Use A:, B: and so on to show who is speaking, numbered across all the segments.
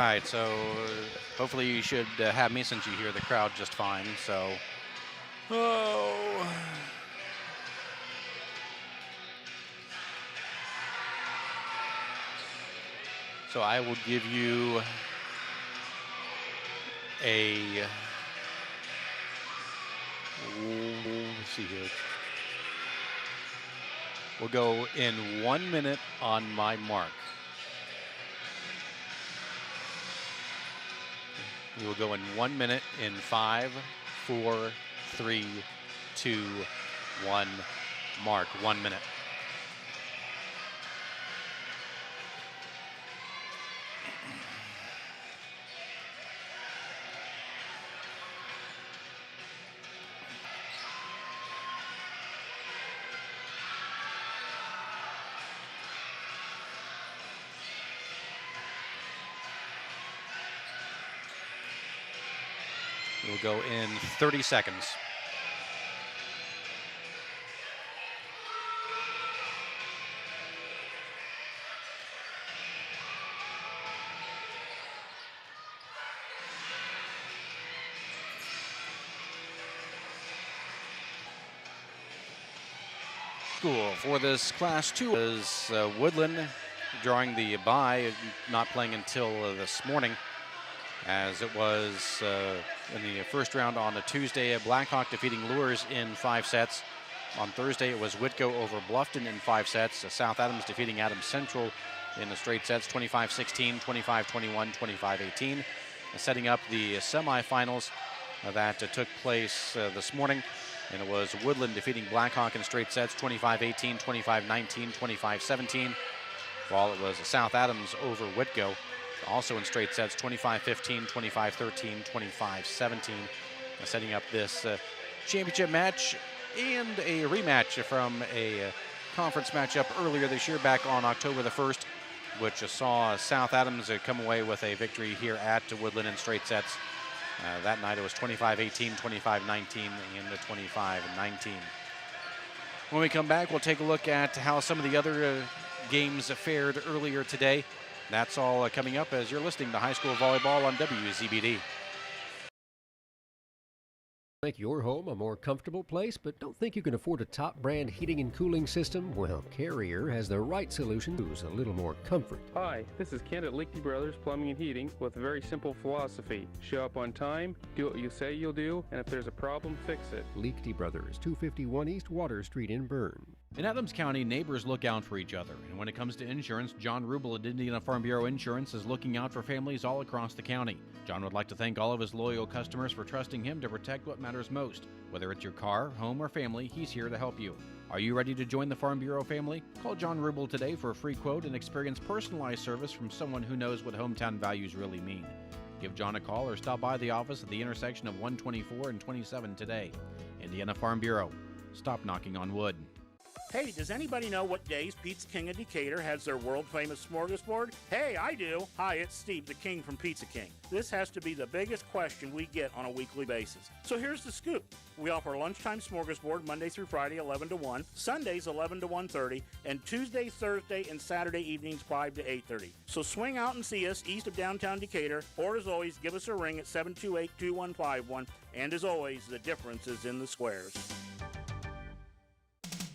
A: right, so hopefully you should have me since you hear the crowd just fine. So, oh, so I will give you a. Let's see here. We'll go in 1 minute on my mark. We will go in 1 minute in 5, 4, 3, 2, 1. Mark 1 minute. We'll go in 30 seconds. School for this Class 2 is Woodlan, drawing the bye, not playing until this morning, as it was in the first round on a Tuesday. Blackhawk defeating Lures in 5 sets. On Thursday, it was Whitco over Bluffton in 5 sets. South Adams defeating Adams Central in the straight sets, 25-16, 25-21, 25-18. Setting up the semifinals that took place this morning. And it was Woodlan defeating Blackhawk in straight sets, 25-18, 25-19, 25-17. While it was South Adams over Whitco, also in straight sets, 25-15, 25-13, 25-17. Setting up this championship match and a rematch from a conference matchup earlier this year, back on October the 1st, which saw South Adams come away with a victory here at Woodlan in straight sets. That night it was 25-18, 25-19, and 25-19. When we come back, we'll take a look at how some of the other games fared earlier today. That's all coming up as you're listening to High School Volleyball on WZBD.
B: Make your home a more comfortable place, but don't think you can afford a top brand heating and cooling system? Well, Carrier has the right solution to use a little more comfort.
C: Hi, this is Kent at Liechty Brothers Plumbing and Heating with a very simple philosophy. Show up on time, do what you say you'll do, and if there's a problem, fix it.
B: Liechty Brothers, 251 East Water Street in Bern.
A: In Adams County, neighbors look out for each other. And when it comes to insurance, John Rubel at Indiana Farm Bureau Insurance is looking out for families all across the county. John would like to thank all of his loyal customers for trusting him to protect what matters most. Whether it's your car, home, or family, he's here to help you. Are you ready to join the Farm Bureau family? Call John Rubel today for a free quote and experience personalized service from someone who knows what hometown values really mean. Give John a call or stop by the office at the intersection of 124 and 27 today. Indiana Farm Bureau. Stop knocking on wood.
D: Hey, does anybody know what days Pizza King in Decatur has their world-famous smorgasbord? Hey, I do. Hi, it's Steve, the King from Pizza King. This has to be the biggest question we get on a weekly basis. So here's the scoop. We offer lunchtime smorgasbord Monday through Friday, 11 to 1, Sundays, 11 to 1:30, and Tuesday, Thursday, and Saturday evenings, 5 to 8:30. So swing out and see us east of downtown Decatur, or as always, give us a ring at 728-2151. And as always, the difference is in the squares.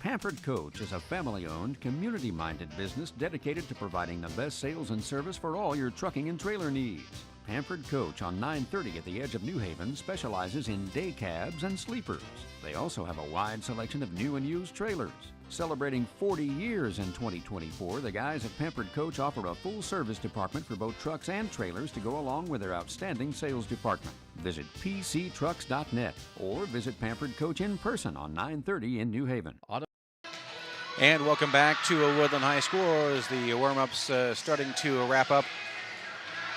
E: Pampered Coach is a family-owned, community-minded business dedicated to providing the best sales and service for all your trucking and trailer needs. Pampered Coach on 930 at the edge of New Haven specializes in day cabs and sleepers. They also have a wide selection of new and used trailers. Celebrating 40 years in 2024, the guys at Pampered Coach offer a full-service department for both trucks and trailers to go along with their outstanding sales department. Visit pctrucks.net or visit Pampered Coach in person on 930 in New Haven.
A: And welcome back to Woodland High School as the warm-ups starting to wrap up.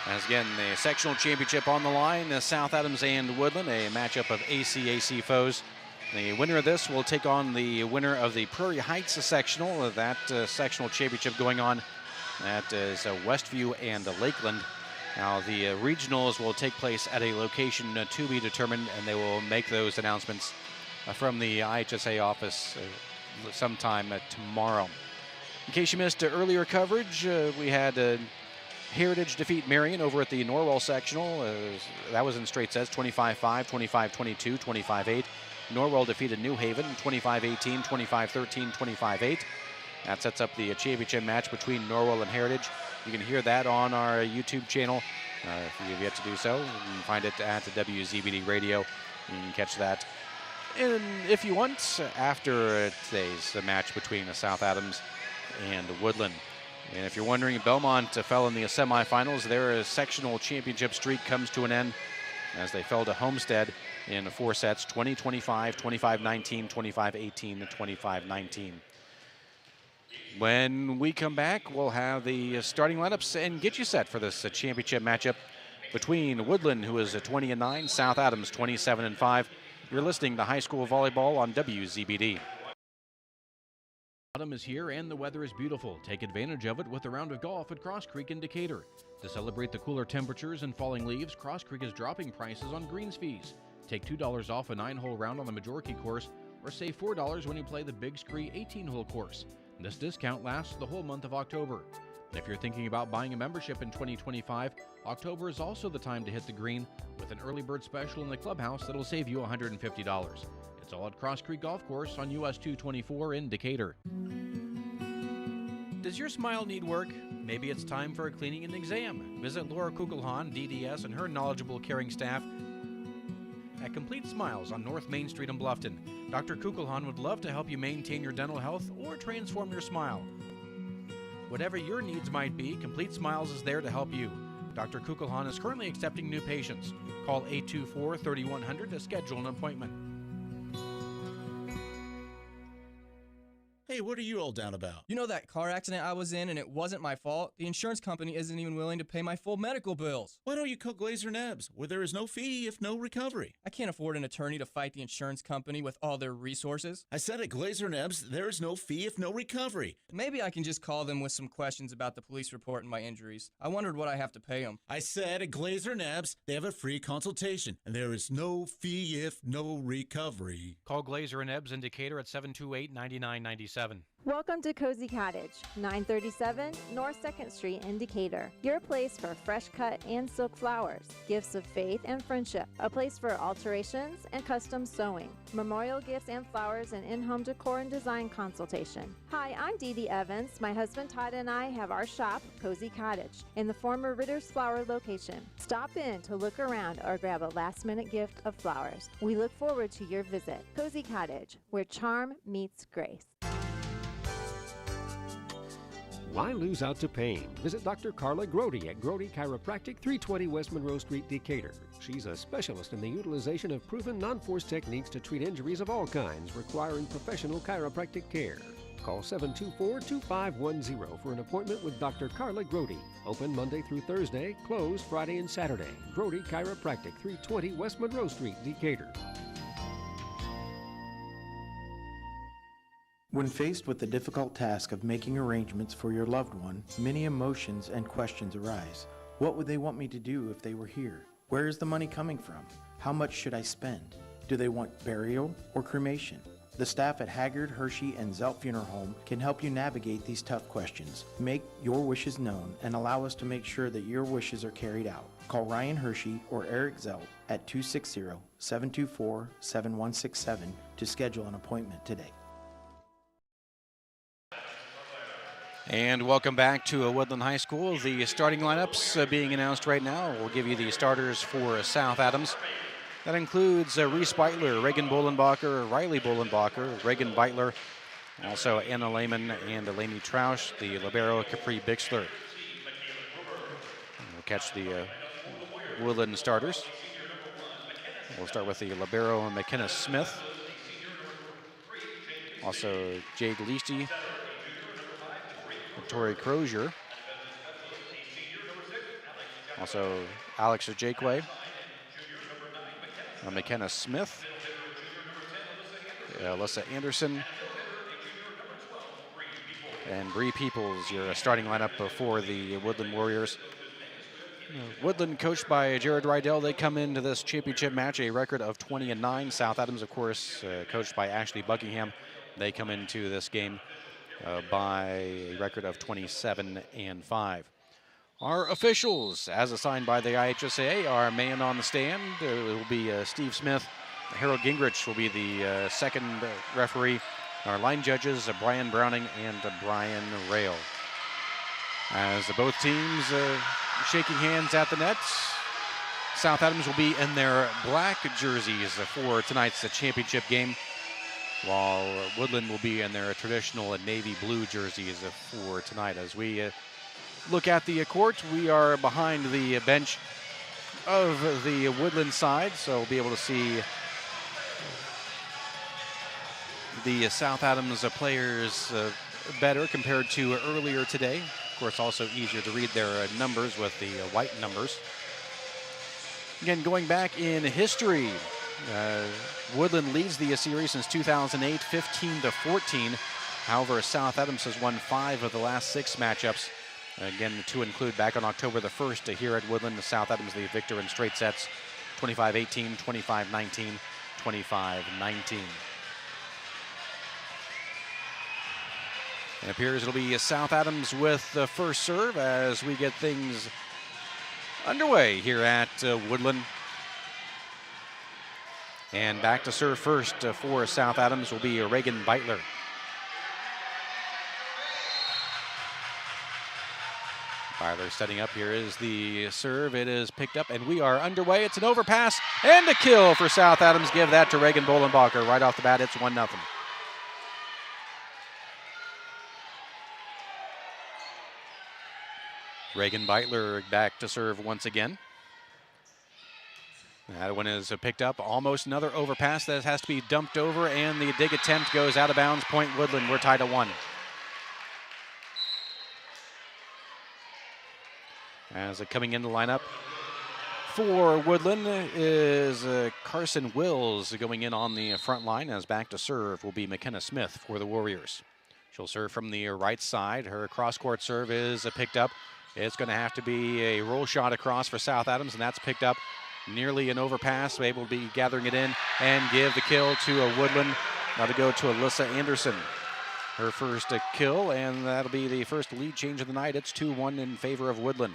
A: As again, the sectional championship on the line, South Adams and Woodland, a matchup of ACAC foes. The winner of this will take on the winner of the Prairie Heights sectional. That sectional championship going on. That is Westview and Lakeland. Now the regionals will take place at a location to be determined, and they will make those announcements from the IHSAA office sometime tomorrow. In case you missed earlier coverage, we had Heritage defeat Marion over at the Norwell Sectional. That was in straight sets, 25-5, 25-22, 25-8. Norwell defeated New Haven, 25-18, 25-13, 25-8. That sets up the championship match between Norwell and Heritage. You can hear that on our YouTube channel. If you've yet to do so, you can find it at the WZBD Radio. You can catch that. And if you want, after today's match between South Adams and Woodlan. And if you're wondering, Belmont fell in the semifinals. Their sectional championship streak comes to an end as they fell to Homestead in 4 sets, 20-25, 25-19, 25-18, and 25-19. When we come back, we'll have the starting lineups and get you set for this championship matchup between Woodlan, who is 20-9, South Adams 27-5. You're listening to High School Volleyball on WZBD.
F: Autumn is here and the weather is beautiful. Take advantage of it with a round of golf at Cross Creek in Decatur. To celebrate the cooler temperatures and falling leaves, Cross Creek is dropping prices on greens fees. Take $2 off a 9-hole round on the Majorca course, or save $4 when you play the Big Scree 18-hole course. This discount lasts the whole month of October. If you're thinking about buying a membership in 2025, October is also the time to hit the green with an early bird special in the clubhouse that'll save you $150. It's all at Cross Creek Golf Course on US 224 in Decatur. Does your smile need work? Maybe it's time for a cleaning and exam. Visit Laura Kugelhahn, DDS, and her knowledgeable, caring staff at Complete Smiles on North Main Street in Bluffton. Dr. Kugelhahn would love to help you maintain your dental health or transform your smile. Whatever your needs might be, Complete Smiles is there to help you. Dr. Kugelhahn is currently accepting new patients. Call 824-3100 to schedule an appointment.
G: Hey, what are you all down about?
H: You know that car accident I was in and it wasn't my fault? The insurance company isn't even willing to pay my full medical bills.
G: Why don't you call Glazer Nebbs, where there is no fee if no recovery?
H: I can't afford an attorney to fight the insurance company with all their resources.
G: I said at Glazer Nebbs, there is no fee if no recovery.
H: Maybe I can just call them with some questions about the police report and my injuries. I wondered what I have to pay them.
G: I said at Glazer Nebbs, they have a free consultation, and there is no fee if no recovery.
F: Call Glazer and Ebbs in Decatur at 728-9997.
I: Welcome to Cozy Cottage, 937 North 2nd Street in Decatur. Your place for fresh cut and silk flowers, gifts of faith and friendship, a place for alterations and custom sewing, memorial gifts and flowers, and in-home decor and design consultation. Hi, I'm Dee Dee Evans. My husband Todd and I have our shop, Cozy Cottage, in the former Ritter's Flower location. Stop in to look around or grab a last-minute gift of flowers. We look forward to your visit. Cozy Cottage, where charm meets grace.
B: Why lose out to pain? Visit Dr. Carla Grody at Grody Chiropractic, 320 West Monroe Street, Decatur. She's a specialist in the utilization of proven non-force techniques to treat injuries of all kinds requiring professional chiropractic care. Call 724-2510 for an appointment with Dr. Carla Grody. Open Monday through Thursday, closed Friday and Saturday. Grody Chiropractic, 320 West Monroe Street, Decatur.
J: When faced with the difficult task of making arrangements for your loved one, many emotions and questions arise. What would they want me to do if they were here? Where is the money coming from? How much should I spend? Do they want burial or cremation? The staff at Haggard, Hershey, and Zelt Funeral Home can help you navigate these tough questions. Make your wishes known and allow us to make sure that your wishes are carried out. Call Ryan Hershey or Eric Zelt at 260-724-7167 to schedule an appointment today.
A: And welcome back to Woodland High School. The starting lineups being announced right now. We'll give you the starters for South Adams. That includes Reese Beitler, Reagan Bolenbacher, Riley Bolenbacher, Reagan Beitler, also Anna Lehman and Elaine Trausch, the libero Capri Bixler. We'll catch the Woodland starters. We'll start with the libero McKenna Smith. Also Jade Leasty, Victoria Crozier, also Alex Ojakwe, McKenna Smith, Alyssa Anderson, and Bree Peoples, your starting lineup for the Woodland Warriors. Woodland, coached by Jared Rydell, they come into this championship match a record of 20-9. South Adams, of course, coached by Ashley Buckingham, they come into this game by a record of 27-5. Our officials, as assigned by the IHSAA, our man on the stand will be Steve Smith. Harold Gingrich will be the second referee. Our line judges, Brian Browning and Brian Rail. As both teams shaking hands at the nets, South Adams will be in their black jerseys for tonight's championship game, while Woodlan will be in their traditional navy blue jerseys for tonight. As we look at the court, we are behind the bench of the Woodlan side, so we'll be able to see the South Adams players better compared to earlier today. Of course, also easier to read their numbers with the white numbers. Again, going back in history, Woodlan leads the series since 2008, 15-14. However, South Adams has won 5 of the last 6 matchups. Again, to include back on October the 1st here at Woodlan, the South Adams the victor in straight sets, 25-18, 25-19, 25-19. It appears it'll be South Adams with the first serve as we get things underway here at Woodlan. And back to serve first for South Adams will be Reagan Beitler. Beitler setting up. Here is the serve. It is picked up, and we are underway. It's an overpass and a kill for South Adams. Give that to Reagan Bolenbacher. Right off the bat, it's 1-0. Reagan Beitler back to serve once again. That one is picked up. Almost another overpass that has to be dumped over, and the dig attempt goes out of bounds. Point Woodlan. We're tied at 1. As coming in the lineup for Woodlan is Carson Wills going in on the front line, as back to serve will be McKenna Smith for the Warriors. She'll serve from the right side. Her cross-court serve is picked up. It's going to have to be a roll shot across for South Adams, and that's picked up. Nearly an overpass, able to be gathering it in and give the kill to Woodlan. Now to go to Alyssa Anderson. Her first kill, and that'll be the first lead change of the night. It's 2-1 in favor of Woodlan.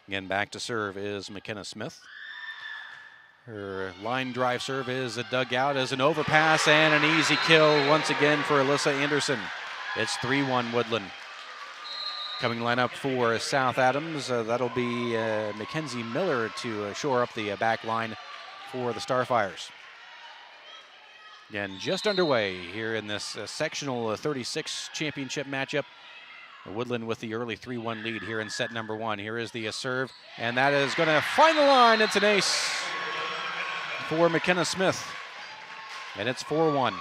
A: Again, back to serve is McKenna Smith. Her line drive serve is dug out as an overpass and an easy kill once again for Alyssa Anderson. It's 3-1 Woodlan. Coming lineup for South Adams, that'll be Mackenzie Miller to shore up the back line for the Starfires. Again, just underway here in this sectional 36 championship matchup. Woodlan with the early 3-1 lead here in set number 1. Here is the serve, and that is going to find the line. It's an ace for McKenna Smith, and it's 4-1.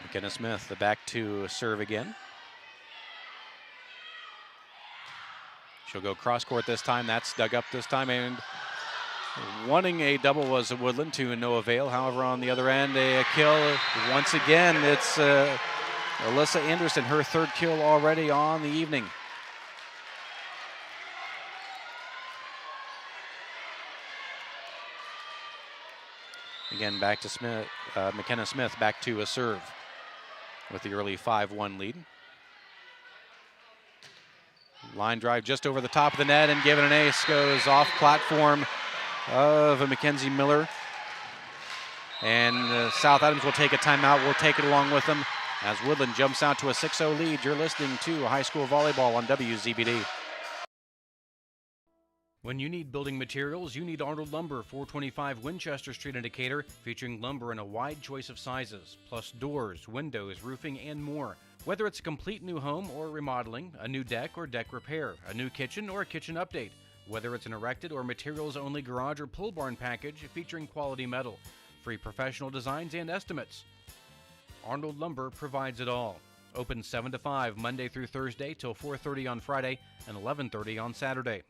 A: McKenna Smith, the back to serve again. She'll go cross court this time. That's dug up this time, and wanting a double was Woodlan to no avail. However, on the other end, a kill once again. It's Alyssa Anderson, her third kill already on the evening. Again, back to Smith, McKenna Smith back to a serve with the early 5-1 lead. Line drive just over the top of the net and given an ace, goes off platform of Mackenzie Miller. And South Adams will take a timeout. We'll take it along with them as Woodlan jumps out to a 6-0 lead. You're listening to High School Volleyball on WZBD.
F: When you need building materials, you need Arnold Lumber, 425 Winchester Street in Decatur, featuring lumber in a wide choice of sizes, plus doors, windows, roofing, and more. Whether it's a complete new home or remodeling, a new deck or deck repair, a new kitchen or a kitchen update, whether it's an erected or materials-only garage or pole barn package featuring quality metal, free professional designs and estimates. Arnold Lumber provides it all. Open 7 to 5 Monday through Thursday till 4:30 on Friday and 11:30 on Saturday.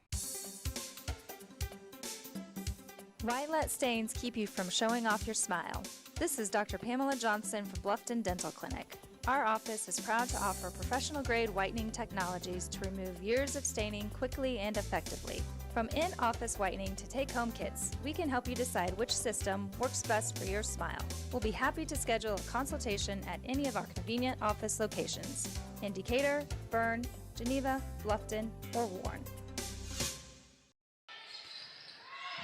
K: Why let stains keep you from showing off your smile? This is Dr. Pamela Johnson from Bluffton Dental Clinic. Our office is proud to offer professional-grade whitening technologies to remove years of staining quickly and effectively. From in-office whitening to take-home kits, we can help you decide which system works best for your smile. We'll be happy to schedule a consultation at any of our convenient office locations in Decatur, Bern, Geneva, Bluffton, or Warren.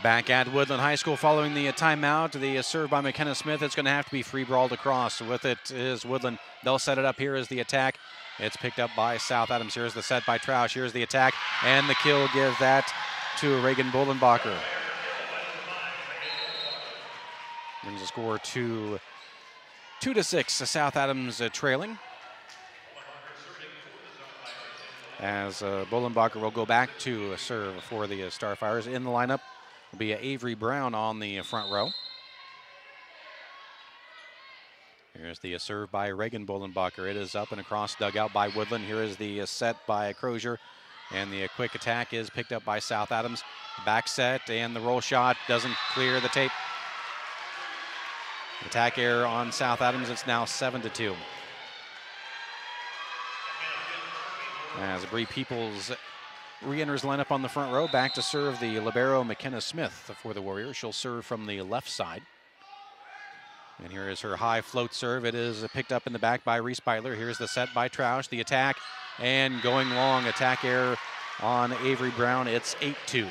A: Back at Woodland High School following the timeout. The serve by McKenna Smith. It's going to have to be free brawled across. With it is Woodland. They'll set it up. Here is the attack. It's picked up by South Adams. Here's the set by Troush. Here's the attack. And the kill gives that to Reagan Bolenbacher. Brings the score to 2-6. South Adams trailing. As Bolenbacher will go back to serve for the Starfires. In the lineup will be Avery Brown on the front row. Here's the serve by Reagan Bolenbacher. It is up and across dugout by Woodland. Here is the set by Crozier. And the quick attack is picked up by South Adams. Back set and the roll shot doesn't clear the tape. Attack error on South Adams. It's now 7-2. As Bree Peoples re-enters lineup on the front row, back to serve the libero McKenna Smith for the Warriors. She'll serve from the left side. And here is her high float serve. It is picked up in the back by Reese Beitler. Here's the set by Troush. The attack and going long. Attack error on Avery Brown. It's 8-2.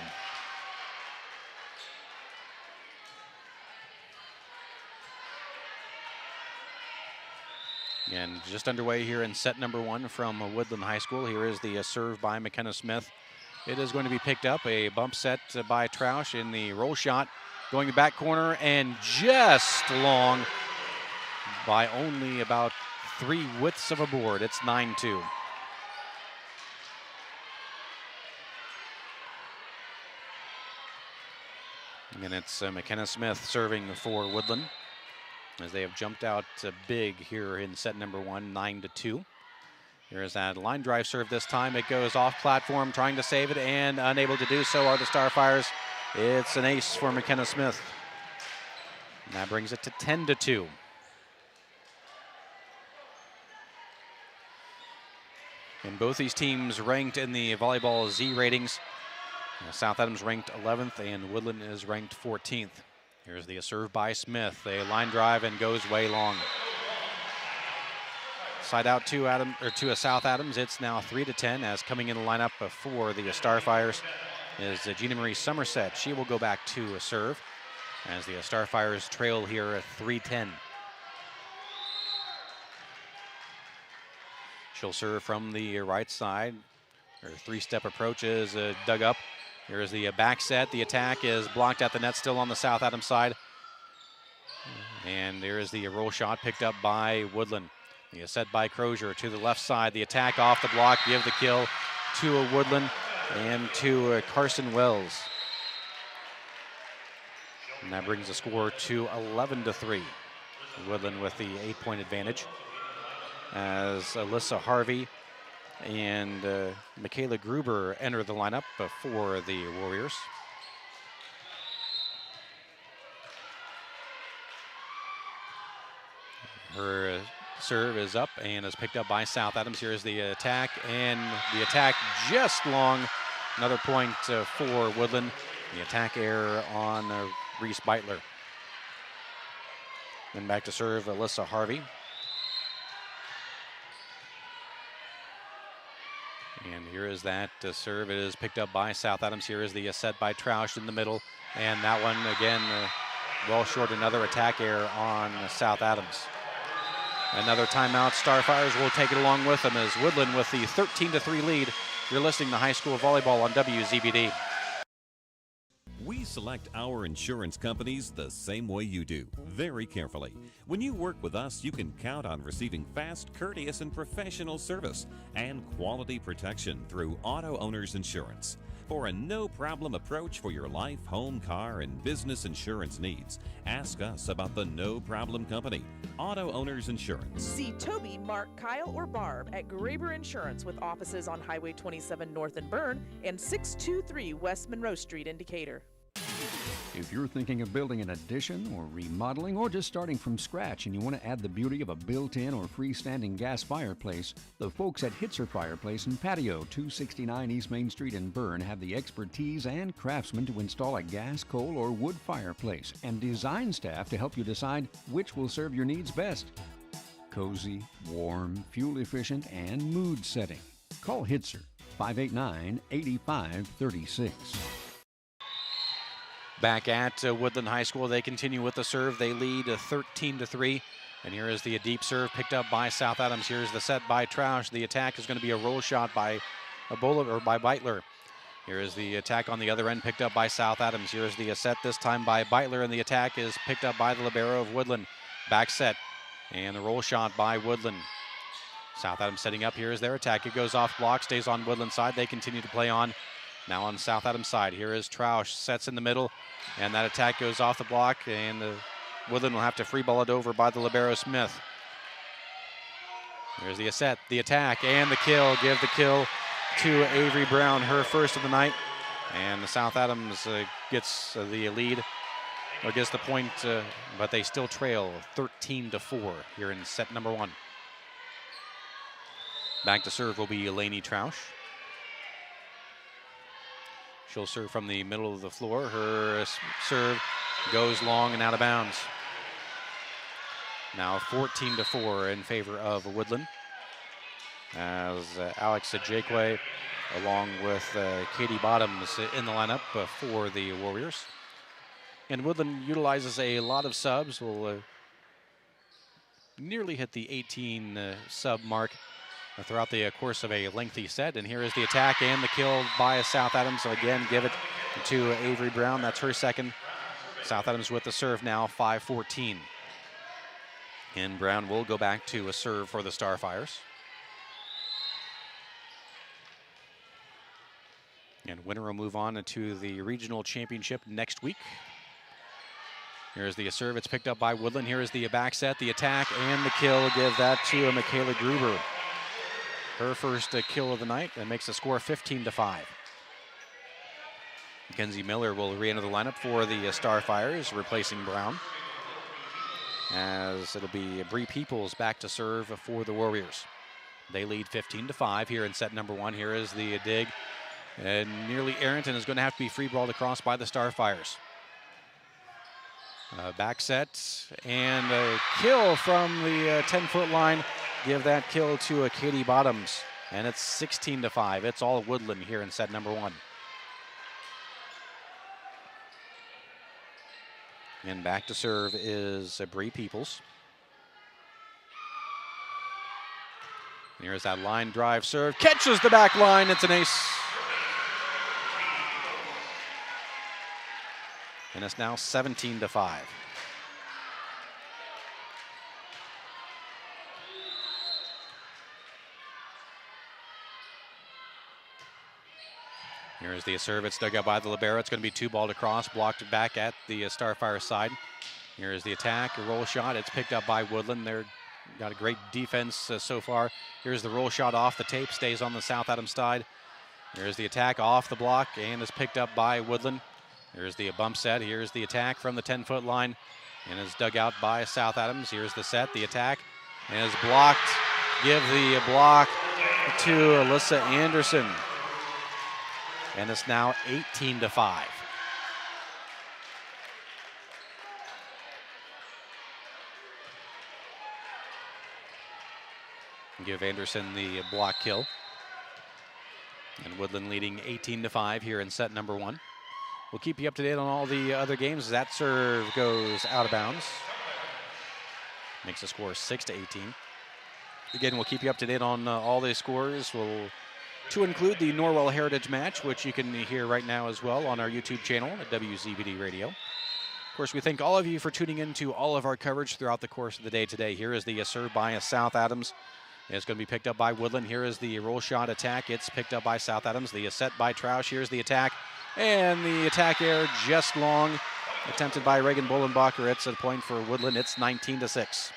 A: And just underway here in set number 1 from Woodland High School. Here is the serve by McKenna Smith. It is going to be picked up. A bump set by Troush in the roll shot. Going to back corner and just long by only about 3 widths of a board. It's 9-2. And it's McKenna Smith serving for Woodland as they have jumped out big here in set number 1, 9-2. Here's that line drive serve this time. It goes off platform, trying to save it, and unable to do so are the Starfires. It's an ace for McKenna Smith. And that brings it to 10-2. And both these teams ranked in the volleyball Z ratings. South Adams ranked 11th and Woodland is ranked 14th. Here's the serve by Smith. A line drive and goes way long. Side out to South Adams. It's now 3-10 as coming in the lineup for the Starfires is Gina Marie Somerset. She will go back to a serve as the Starfires trail here at 3-10. She'll serve from the right side. Her 3-step approach is dug up. Here's the back set. The attack is blocked at the net, still on the South Adams side. And there is the roll shot picked up by Woodland. The set by Crozier to the left side. The attack off the block, give the kill to a Woodland and to Carson Wells. And that brings the score to 11-3. Woodland with the 8-point advantage as Alyssa Harvey and Michaela Gruber enter the lineup for the Warriors. Her serve is up and is picked up by South Adams. Here's the attack, and the attack just long. Another point for Woodland. The attack error on Reese Beitler. Then back to serve Alyssa Harvey. And here is that serve. It is picked up by South Adams. Here is the set by Troush in the middle. And that one, again, well short. Another attack error on South Adams. Another timeout. Starfires will take it along with them as Woodland with the 13-3 lead. You're listening to High School Volleyball on WZBD.
L: We select our insurance companies the same way you do, very carefully. When you work with us, you can count on receiving fast, courteous, and professional service and quality protection through Auto Owners Insurance. For a no-problem approach for your life, home, car, and business insurance needs, ask us about the No Problem Company, Auto Owners Insurance.
M: See Toby, Mark, Kyle, or Barb at Graber Insurance with offices on Highway 27 North in Bern and 623 West Monroe Street in Decatur.
E: If you're thinking of building an addition or remodeling or just starting from scratch and you want to add the beauty of a built-in or freestanding gas fireplace, the folks at IHSAA Fireplace and Patio, 269 East Main Street in Bern, have the expertise and craftsmen to install a gas, coal, or wood fireplace and design staff to help you decide which will serve your needs best. Cozy, warm, fuel-efficient, and mood-setting. Call IHSAA, 589-8536.
A: Back at Woodland High School, they continue with the serve. They lead 13-3. And here is the deep serve picked up by South Adams. Here's the set by Troush. The attack is going to be a roll shot by Beitler. Here is the attack on the other end picked up by South Adams. Here's the set this time by Beitler, and the attack is picked up by the libero of Woodland. Back set and the roll shot by Woodland. South Adams setting up. Here is their attack. It goes off block, stays on Woodland side. They continue to play on. Now on South Adams side, here is Troush, sets in the middle, and that attack goes off the block, and Woodland will have to free ball it over by the libero Smith. Here's the set, the attack, and the kill. Give the kill to Avery Brown, her first of the night, and South Adams gets the lead, or gets the point, but they still trail 13-4 here in set number 1. Back to serve will be Lainey Troush. She'll serve from the middle of the floor. Her serve goes long and out of bounds. Now 14-4 in favor of Woodland, as Alex Jakwe along with Katie Bottoms in the lineup for the Warriors. And Woodland utilizes a lot of subs. Will nearly hit the 18 sub mark throughout the course of a lengthy set. And here is the attack and the kill by South Adams. So again, give it to Avery Brown. That's her second. South Adams with the serve now, 5-14. And Brown will go back to a serve for the Starfires. And winner will move on to the regional championship next week. Here's the serve. It's picked up by Woodland. Here is the back set, the attack, and the kill. Give that to Michaela Gruber. Her first kill of the night, and makes the score 15-5. Mackenzie Miller will re-enter the lineup for the Starfires, replacing Brown, as it'll be Bree Peoples back to serve for the Warriors. They lead 15-5 here in set number 1. Here is the dig, and nearly errant, and is going to have to be free balled across by the Starfires. Back set, and a kill from the 10-foot line. Give that kill to Katie Bottoms, and it's 16-5. It's all Woodland here in set number 1. And back to serve is Bree Peoples. Here's that line drive serve. Catches the back line. It's an ace. And it's now 17-5. Here's the serve. It's dug out by the libero. It's going to be 2-balled across, blocked back at the Starfire side. Here's the attack, a roll shot. It's picked up by Woodland. They're got a great defense so far. Here's the roll shot off the tape, stays on the South Adams side. Here's the attack off the block and is picked up by Woodland. Here's the bump set. Here's the attack from the 10-foot line and is dug out by South Adams. Here's the set, the attack, and is blocked. Give the block to Alyssa Anderson. And it's now 18-5. Give Anderson the block kill. And Woodland leading 18-5 here in set number 1. We'll keep you up to date on all the other games. That serve goes out of bounds. Makes the score 6-18. Again, we'll keep you up to date on all the scores. To include the Norwell Heritage match, which you can hear right now as well on our YouTube channel at WZBD Radio. Of course, we thank all of you for tuning in to all of our coverage throughout the course of the day today. Here is the serve by South Adams. It's going to be picked up by Woodland. Here is the roll shot attack. It's picked up by South Adams. The set by Troush. Here's the attack. And the attack air just long. Attempted by Reagan Bolenbacher. It's a point for Woodland. It's 19-6.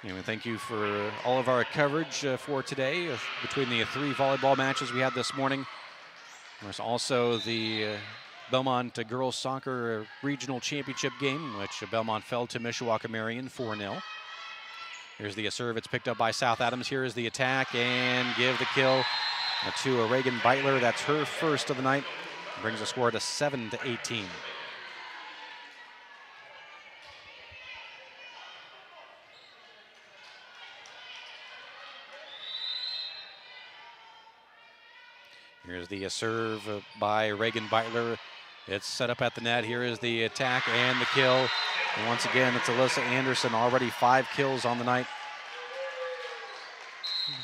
A: And thank you for all of our coverage for today between the 3 volleyball matches we had this morning. There's also the Belmont girls soccer regional championship game, which Belmont fell to Mishawaka Marion 4-0. Here's the serve. It's picked up by South Adams. Here is the attack and give the kill to Reagan Beitler. That's her first of the night. Brings the score to 7-18. Here's the serve by Reagan Beitler. It's set up at the net. Here is the attack and the kill. And once again, it's Alyssa Anderson, already 5 kills on the night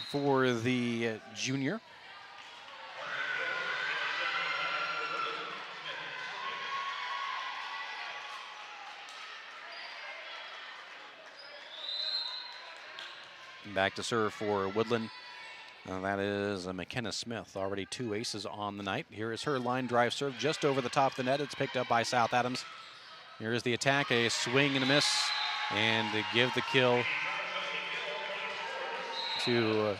A: for the junior. Back to serve for Woodlan. That is McKenna Smith, already 2 aces on the night. Here is her line drive serve just over the top of the net. It's picked up by South Adams. Here is the attack, a swing and a miss, and to give the kill to,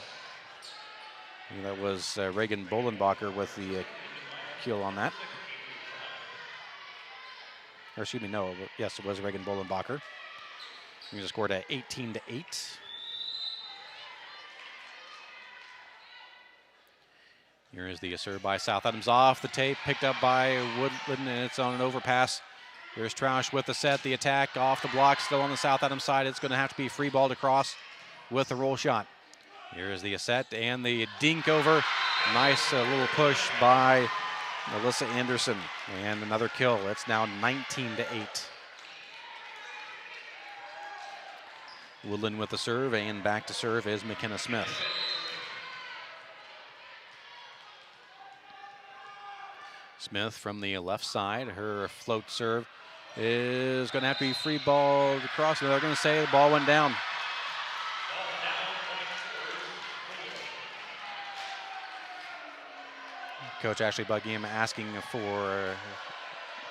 A: that was Reagan Bolenbacher with the kill on that. Or excuse me, no, yes, it was Reagan Bolenbacher. We just scored at 18-8. Here is the serve by South Adams off the tape, picked up by Woodland, and it's on an overpass. Here's Troush with the set, the attack off the block, still on the South Adams side. It's going to have to be free balled across with the roll shot. Here is the set and the dink over. Nice little push by Alyssa Anderson, and another kill. It's now 19-8. Woodland with the serve, and back to serve is McKenna Smith. Smith from the left side. Her float serve is going to have to be free balled across. They're going to say the ball went down. Coach Ashley Buckingham asking for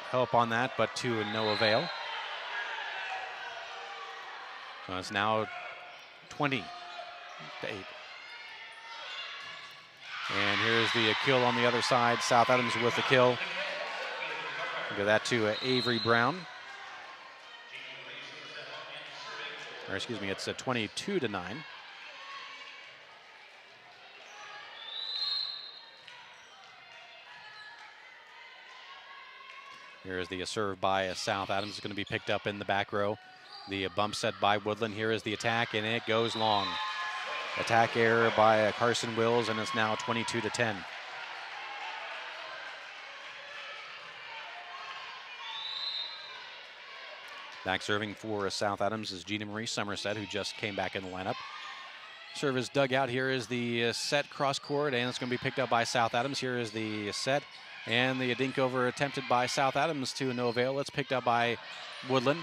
A: help on that, but to no avail. So it's now 20-8. And here's the kill on the other side. South Adams with the kill. Give that to Avery Brown. Or excuse me, it's a 22-9. Here's the serve by South Adams. It's going to be picked up in the back row. The bump set by Woodland. Here is the attack, and it goes long. Attack error by Carson Wills, and it's now 22-10. Back serving for South Adams is Gina Marie Somerset, who just came back in the lineup. Serve is dug out. Here is the set cross court, and it's going to be picked up by South Adams. Here is the set, and the dink over attempted by South Adams to no avail. It's picked up by Woodland,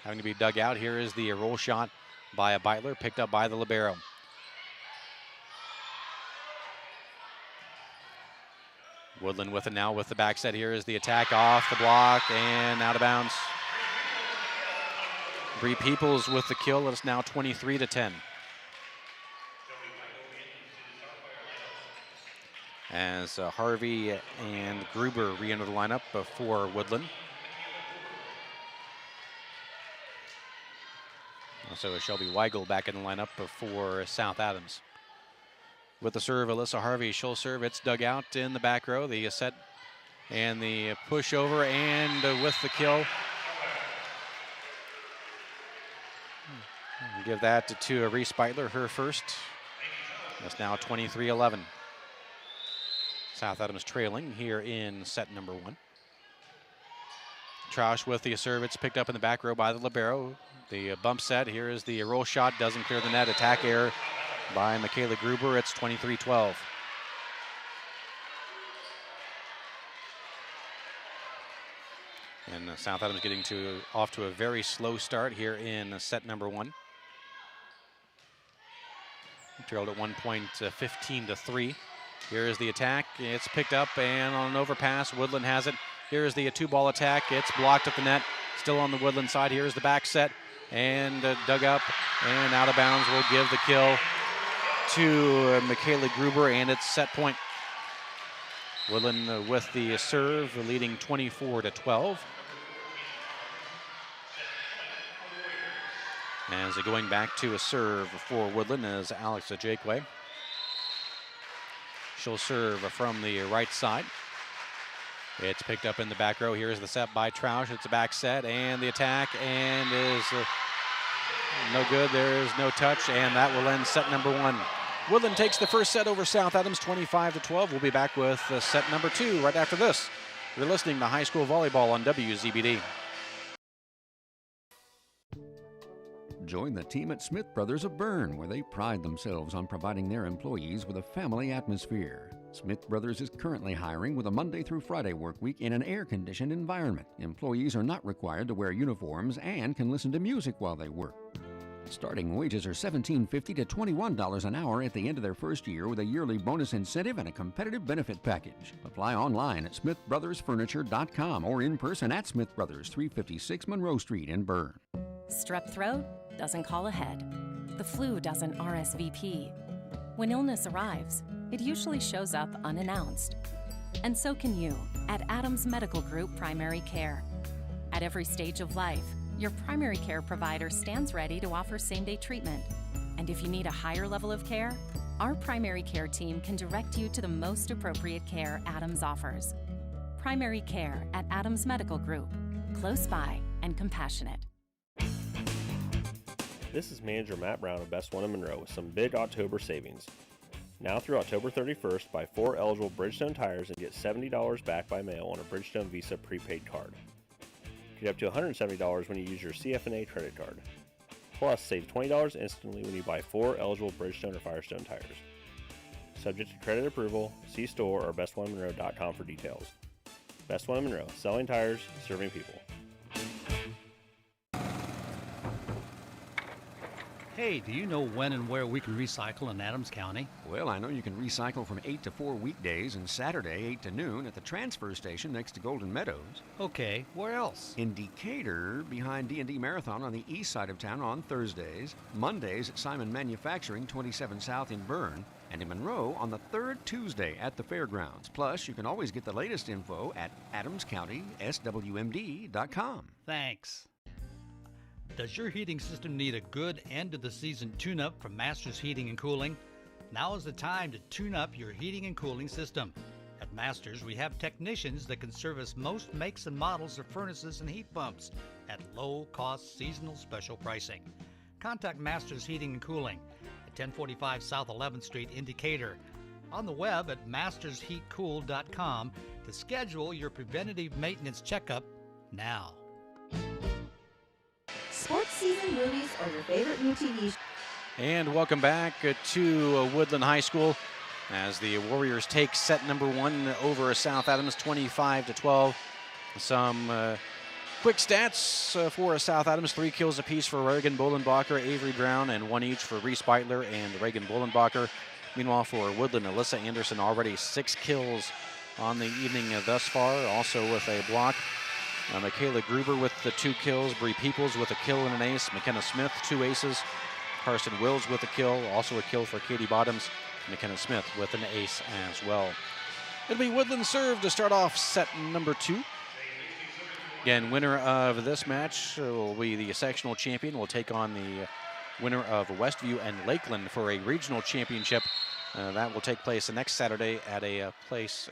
A: having to be dug out. Here is the roll shot by a Beitler, picked up by the libero. Woodland with it now with the back set. Here is the attack off the block and out of bounds. Bree Peoples with the kill. It's now 23-10. As Harvey and Gruber re-enter the lineup for Woodland. Also Shelby Weigel back in the lineup for South Adams. With the serve, Alyssa Harvey, she'll serve. It's dug out in the back row. The set and the push over, and with the kill. Give that to Reese Beitler, her first. That's now 23-11. South Adams trailing here in set number 1. Troush with the serve. It's picked up in the back row by the libero. The bump set. Here is the roll shot. Doesn't clear the net. Attack error by Michaela Gruber. It's 23-12. And South Adams getting off to a very slow start here in set number 1. Trailed at one point 15-3. Here is the attack. It's picked up and on an overpass. Woodland has it. Here is the 2-ball attack. It's blocked at the net. Still on the Woodland side. Here's the back set and dug up and out of bounds. Will give the kill to Michaela Gruber, and it's set point. Woodlan with the serve, leading 24-12. As going back to a serve for Woodlan is Alex Ajakwe. She'll serve from the right side. It's picked up in the back row. Here's the set by Troush. It's a back set and the attack and is no good. There's no touch, and that will end set number 1. Woodlan takes the first set over South Adams 25-12. We'll be back with set number 2 right after this. You're listening to High School Volleyball on WZBD.
E: Join the team at Smith Brothers of Bern, where they pride themselves on providing their employees with a family atmosphere. Smith Brothers is currently hiring with a Monday through Friday work week in an air-conditioned environment. Employees are not required to wear uniforms and can listen to music while they work. Starting wages are $17.50 to $21 an hour at the end of their first year, with a yearly bonus incentive and a competitive benefit package. Apply online at smithbrothersfurniture.com or in person at Smith Brothers, 356 Monroe Street in Bern.
N: Strep throat doesn't call ahead. The flu doesn't RSVP. When illness arrives, it usually shows up unannounced. And so can you at Adams Medical Group Primary Care. At every stage of life, your primary care provider stands ready to offer same-day treatment. And if you need a higher level of care, our primary care team can direct you to the most appropriate care Adams offers. Primary care at Adams Medical Group. Close by and compassionate.
O: This is Manager Matt Brown of Best One in Monroe with some big October savings. Now through October 31st, buy 4 eligible Bridgestone tires and get $70 back by mail on a Bridgestone Visa prepaid card. Get up to $170 when you use your CF&A credit card. Plus, save $20 instantly when you buy 4 eligible Bridgestone or Firestone tires. Subject to credit approval, see store or bestonemonroe.com for details. Best One in Monroe, selling tires, serving people.
P: Hey, do you know when and where we can recycle in Adams County?
E: Well, I know you can recycle from 8 to 4 weekdays and Saturday 8 to noon at the transfer station next to Golden Meadows.
P: Okay, where else?
E: In Decatur, behind D&D Marathon on the east side of town on Thursdays, Mondays at Simon Manufacturing 27 South in Bern, and in Monroe on the third Tuesday at the fairgrounds. Plus, you can always get the latest info at adamscountyswmd.com.
P: Thanks. Does your heating system need a good end-of-the-season tune-up from Masters Heating and Cooling? Now is the time to tune up your heating and cooling system. At Masters, we have technicians that can service most makes and models of furnaces and heat pumps at low-cost seasonal special pricing. Contact Masters Heating and Cooling at 1045 South 11th Street in Decatur. On the web at mastersheatcool.com to schedule your preventative maintenance checkup now.
I: Sports season movies or your favorite new TV show.
A: And welcome back to Woodlan High School as the Warriors take set number 1 over South Adams 25-12. Some quick stats for South Adams: 3 kills apiece for Reagan Bolenbacher, Avery Brown, and 1 each for Reese Beitler and Reagan Bolenbacher. Meanwhile, for Woodlan, Alyssa Anderson already 6 kills on the evening thus far, also with a block. Michaela Gruber with the 2 kills, Bree Peoples with a kill and an ace, McKenna Smith 2 aces, Carson Wills with a kill, also a kill for Katie Bottoms, McKenna Smith with an ace as well. It'll be Woodland serve to start off set number 2. Again, winner of this match will be the sectional champion. Will take on the winner of Westview and Lakeland for a regional championship. That will take place the next Saturday at a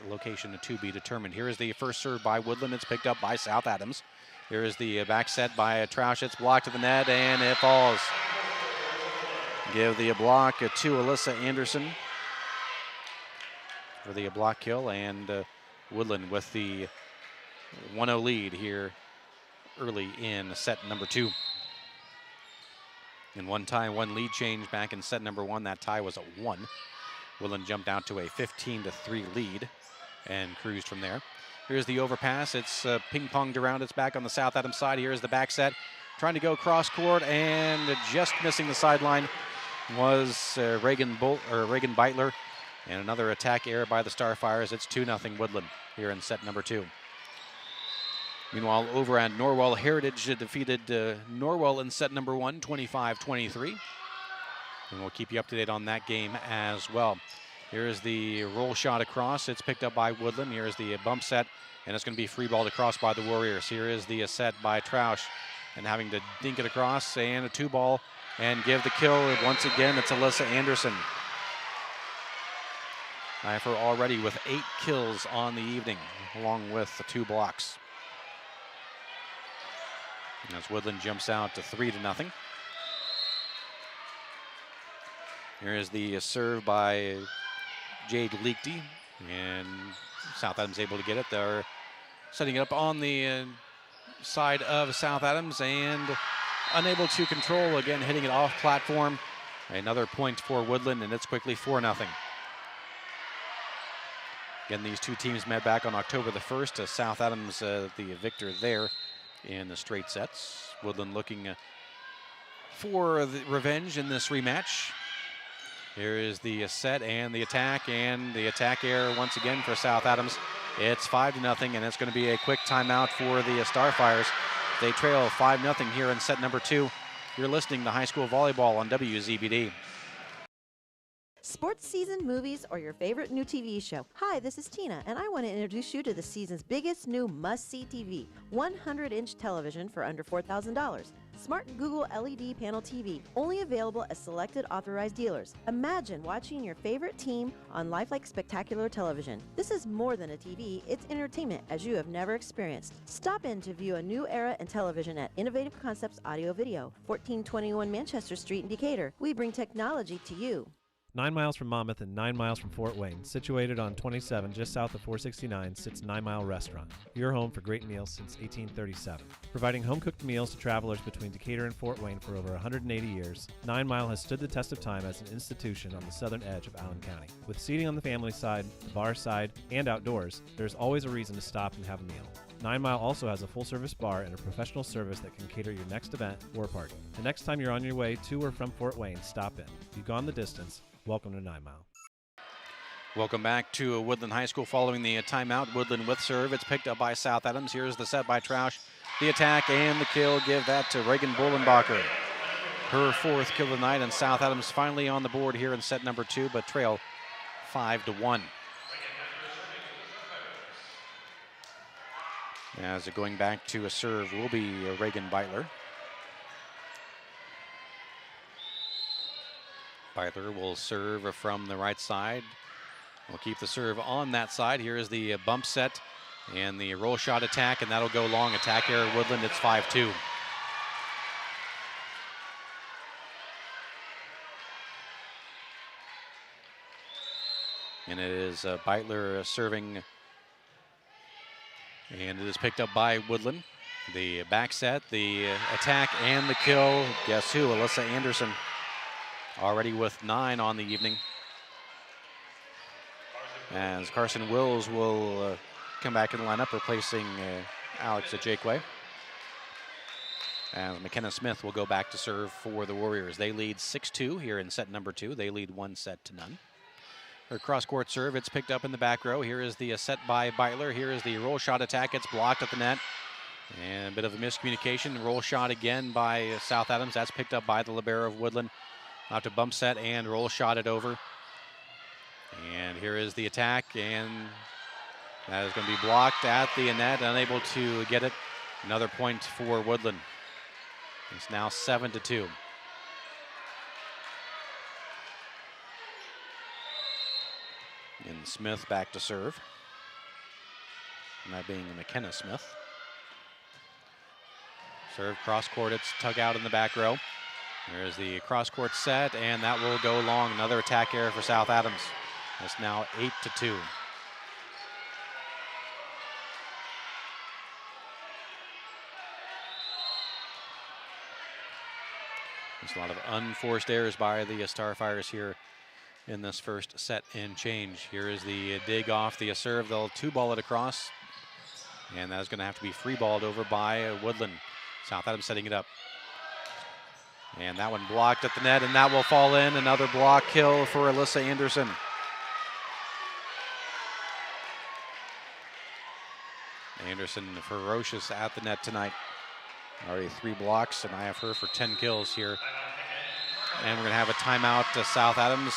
A: location to be determined. Here is the first serve by Woodland. It's picked up by South Adams. Here is the back set by Troush. It's blocked to the net, and it falls. Give the block to Alyssa Anderson for the block kill, and Woodland with the 1-0 lead here early in set number 2. In one tie, 1 lead change back in set number 1. That tie was at 1. Woodland jumped out to a 15-3 lead and cruised from there. Here's the overpass. It's ping-ponged around. It's back on the South Adams side. Here's the back set. Trying to go cross court, and just missing the sideline was Reagan Beitler. And another attack error by the Starfires. It's 2-0 Woodland here in set number 2. Meanwhile, over at Norwell, Heritage defeated Norwell in set number 1, 25-23. And we'll keep you up to date on that game as well. Here's the roll shot across. It's picked up by Woodlan. Here's the bump set, and it's going to be free balled across by the Warriors. Here is the set by Troush, and having to dink it across, and a 2-ball, and give the kill. Once again, it's Alyssa Anderson. I have her already with 8 kills on the evening, along with the 2 blocks. And as Woodlan jumps out to 3-0. Here is the serve by Jade Leakty, and South Adams able to get it. They're setting it up on the side of South Adams and unable to control, again hitting it off platform. Another point for Woodlan, and it's quickly 4-0. Again, these two teams met back on October the 1st. South Adams, the victor there in the straight sets. Woodlan looking for the revenge in this rematch. Here is the set and the attack error once again for South Adams. It's 5-0, and it's going to be a quick timeout for the Starfires. They trail 5-0 here in set number 2. You're listening to High School Volleyball on WZBD.
Q: Sports season, movies, or your favorite new TV show. Hi, this is Tina, and I want to introduce you to the season's biggest new must-see TV, 100-inch television for under $4,000. Smart Google LED panel TV, only available at selected authorized dealers. Imagine watching your favorite team on lifelike spectacular television. This is more than a TV, it's entertainment as you have never experienced. Stop in to view a new era in television at Innovative Concepts Audio Video, 1421 Manchester Street in Decatur. We bring technology to you.
R: 9 miles from Monmouth and 9 miles from Fort Wayne, situated on 27 just south of 469, sits 9 Mile Restaurant, your home for great meals since 1837. Providing home-cooked meals to travelers between Decatur and Fort Wayne for over 180 years, 9 Mile has stood the test of time as an institution on the southern edge of Allen County. With seating on the family side, the bar side, and outdoors, there's always a reason to stop and have a meal. 9 Mile also has a full-service bar and a professional service that can cater your next event or party. The next time you're on your way to or from Fort Wayne, stop in. You've gone the distance. Welcome to 9 Mile.
A: Welcome back to Woodlan High School following the timeout. Woodlan with serve. It's picked up by South Adams. Here's the set by Troush. The attack and the kill. Give that to Reagan Bolenbacher. Her 4th kill of the night, and South Adams finally on the board here in set number 2, but trail 5-1. As going back to a serve will be Reagan Beitler. Beitler will serve from the right side. We'll keep the serve on that side. Here is the bump set and the roll shot attack, and that'll go long. Attack error Woodlan, it's 5-2. And it is Beitler serving, and it is picked up by Woodlan. The back set, the attack, and the kill. Guess who? Alyssa Anderson. Already with 9 on the evening. As Carson Wills will come back in the lineup, replacing Alex Ajakwe. As McKenna Smith will go back to serve for the Warriors. They lead 6-2 here in set number 2. They lead 1-0. Her cross-court serve, it's picked up in the back row. Here is the set by Beitler. Here is the roll shot attack. It's blocked at the net. And a bit of a miscommunication. Roll shot again by South Adams. That's picked up by the libero of Woodlan. Out to bump set and roll shot it over. And here is the attack, and that is going to be blocked at the net, unable to get it. Another point for Woodlan. It's now 7-2. And Smith back to serve. And that being McKenna Smith. Serve cross court, it's tug out in the back row. There's the cross-court set, and that will go long. Another attack error for South Adams. It's now 8-2. There's a lot of unforced errors by the Starfires here in this first set and change. Here is the dig off the serve. They'll 2-ball it across, and that is going to have to be free-balled over by Woodlan. South Adams setting it up. And that one blocked at the net, and that will fall in. Another block kill for Alyssa Anderson. Anderson ferocious at the net tonight. Already 3 blocks, and I have her for 10 kills here. And we're going to have a timeout to South Adams.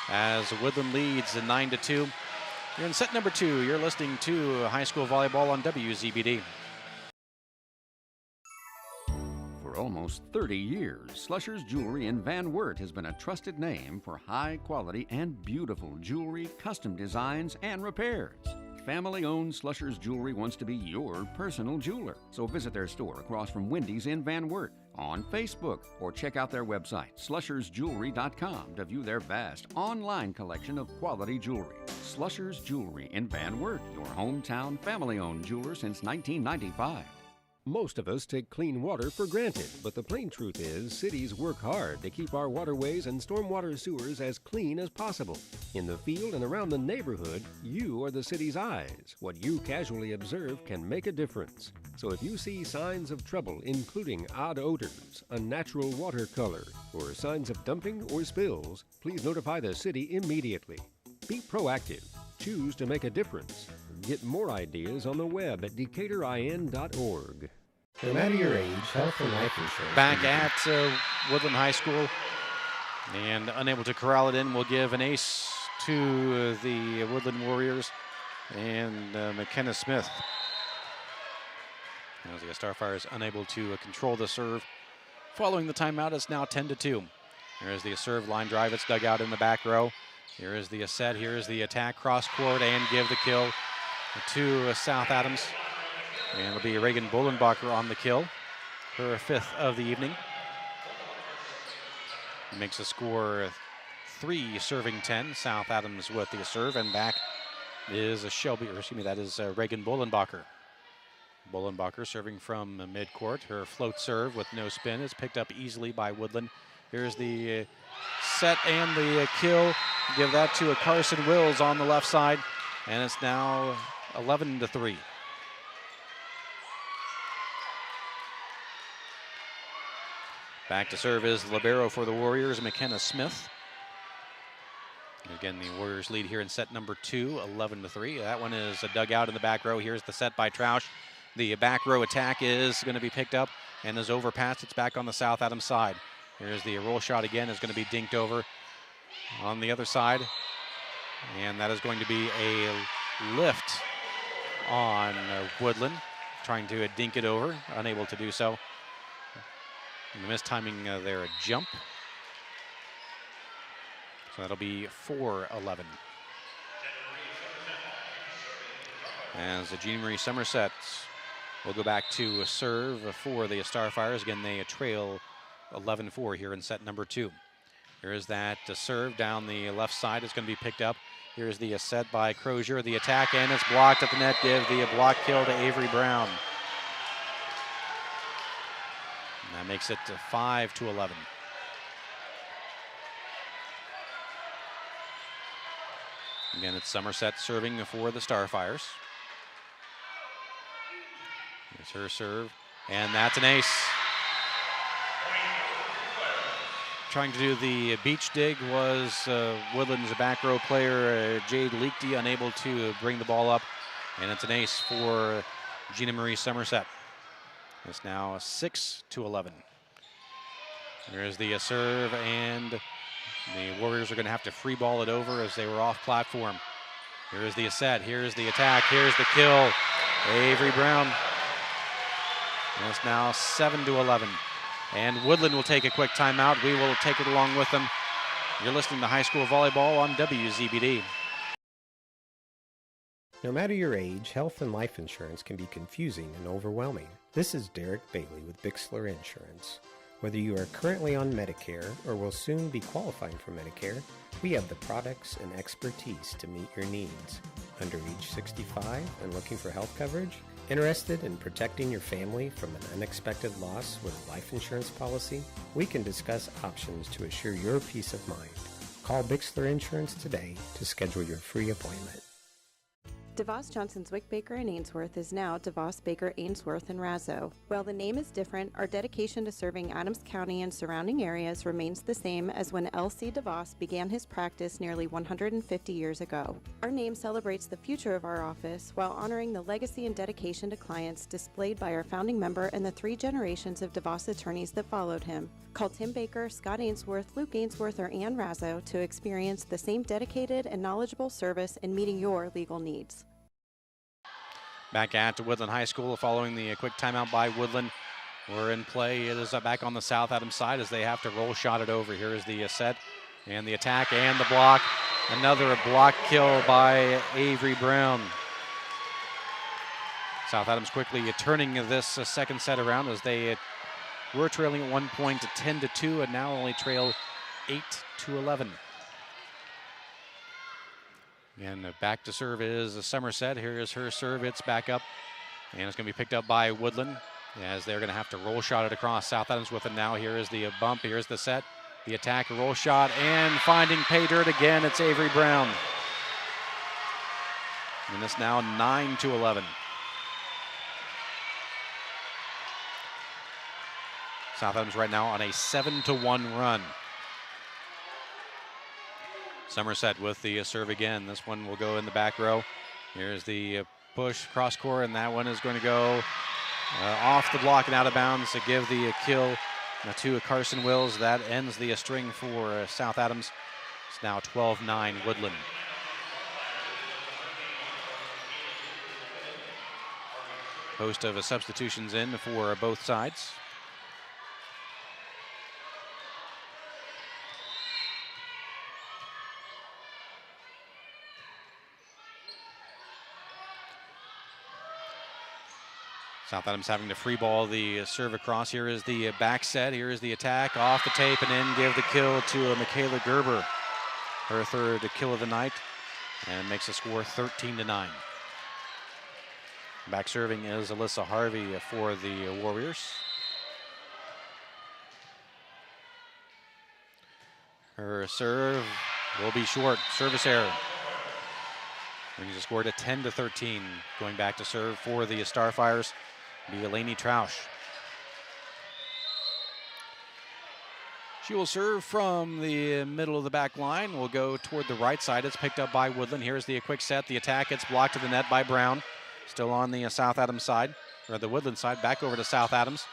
A: as Woodlan leads 9-2. You're in set number 2. You're listening to high school volleyball on WZBD.
E: For almost 30 years, Slusher's Jewelry in Van Wert has been a trusted name for high quality and beautiful jewelry, custom designs, and repairs. Family-owned Slusher's Jewelry wants to be your personal jeweler. So visit their store across from Wendy's in Van Wert, on Facebook, or check out their website, slushersjewelry.com, to view their vast online collection of quality jewelry. Slusher's Jewelry in Van Wert, your hometown family-owned jeweler since 1995.
B: Most of us take clean water for granted, but the plain truth is cities work hard to keep our waterways and stormwater sewers as clean as possible. In the field and around the neighborhood, you are the city's eyes. What you casually observe can make a difference. So if you see signs of trouble, including odd odors, unnatural water color, or signs of dumping or spills, please notify the city immediately. Be proactive. Choose to make a difference. Get more ideas on the web at decatorin.org.
S: No matter your age, health and life insurance.
A: Back at Woodland High School, and unable to corral it in, will give an ace to the Woodland Warriors and McKenna Smith. As the Starfires unable to control the serve. Following the timeout, it's now 10-2. Here's the serve line drive. It's dug out in the back row. Here is the set. Here is the attack cross court and give the kill to South Adams. And it'll be Reagan Bolenbacher on the kill, her 5th of the evening. Makes the score 3 serving 10. South Adams with the serve, and back is Reagan Bolenbacher. Bolenbacher serving from midcourt. Her float serve with no spin is picked up easily by Woodland. Here's the set and the kill. Give that to Carson Wills on the left side, and it's now 11-3. Back to serve is libero for the Warriors, McKenna Smith. Again, the Warriors lead here in set number 2, 11-3. That one is dug out in the back row. Here's the set by Troush. The back row attack is going to be picked up and is overpassed. It's back on the South Adams side. Here's the roll shot again, is going to be dinked over on the other side. And that is going to be a lift on Woodland, trying to dink it over, unable to do so. And the mistiming there, a jump. So that'll be 4-11. As the Jeannie Marie Somerset will go back to serve for the Starfires. Again, they trail 11-4 here in set number 2. Here is that serve down the left side. It's going to be picked up. Here's the set by Crozier. The attack, and it's blocked at the net. Give the block kill to Avery Brown. And that makes it 5-11. Again, it's Somerset serving for the Starfires. Here's her serve, and that's an ace. Trying to do the beach dig was Woodland's back row player, Jade Leakty, unable to bring the ball up, and it's an ace for Gina Marie Somerset. It's now 6-11. There's the serve, and the Warriors are going to have to free ball it over as they were off platform. Here's the set, here's the attack, here's the kill. Avery Brown. And it's now 7-11. And Woodland will take a quick timeout. We will take it along with them. You're listening to High School Volleyball on WZBD.
S: No matter your age, health and life insurance can be confusing and overwhelming. This is Derek Bailey with Bixler Insurance. Whether you are currently on Medicare or will soon be qualifying for Medicare, we have the products and expertise to meet your needs. Under age 65 and looking for health coverage? Interested in protecting your family from an unexpected loss with a life insurance policy? We can discuss options to assure your peace of mind. Call Bixler Insurance today to schedule your free appointment.
T: DeVos Johnson Zwick Baker in Ainsworth is now DeVos Baker Ainsworth and Razzo. While the name is different, our dedication to serving Adams County and surrounding areas remains the same as when L.C. DeVos began his practice nearly 150 years ago. Our name celebrates the future of our office while honoring the legacy and dedication to clients displayed by our founding member and the 3 generations of DeVos attorneys that followed him. Call Tim Baker, Scott Ainsworth, Luke Ainsworth, or Ann Razzo to experience the same dedicated and knowledgeable service in meeting your legal needs.
A: Back at Woodland High School following the quick timeout by Woodland. We're in play. It is back on the South Adams side as they have to roll shot it over. Here is the set and the attack and the block. Another block kill by Avery Brown. South Adams quickly turning this second set around as they were trailing at 1 point to 10-2 and now only trail 8-11. And back to serve is Somerset. Here is her serve. It's back up. And it's going to be picked up by Woodland as they're going to have to roll shot it across. South Adams with it now. Here is the bump. Here's the set. The attack, roll shot, and finding pay dirt again. It's Avery Brown. And it's now 9-11. South Adams right now on a 7-1 run. Somerset with the serve again. This one will go in the back row. Here's the push cross court, and that one is going to go off the block and out of bounds to give the kill to Carson Wills. That ends the string for South Adams. It's now 12-9 Woodland. Host of substitutions in for both sides. South Adams having to free ball the serve across. Here is the back set. Here is the attack off the tape and in. Give the kill to Michaela Gerber. Her third kill of the night and makes the score 13-9. Back serving is Alyssa Harvey for the Warriors. Her serve will be short. Service error. Brings the score to 10-13. Going back to serve for the Starfires be Eleni Trausch. She will serve from the middle of the back line. Will go toward the right side. It's picked up by Woodland. Here's the quick set. The attack. It's blocked to the net by Brown. Still on the South Adams side, or the Woodland side. Back over to South Adams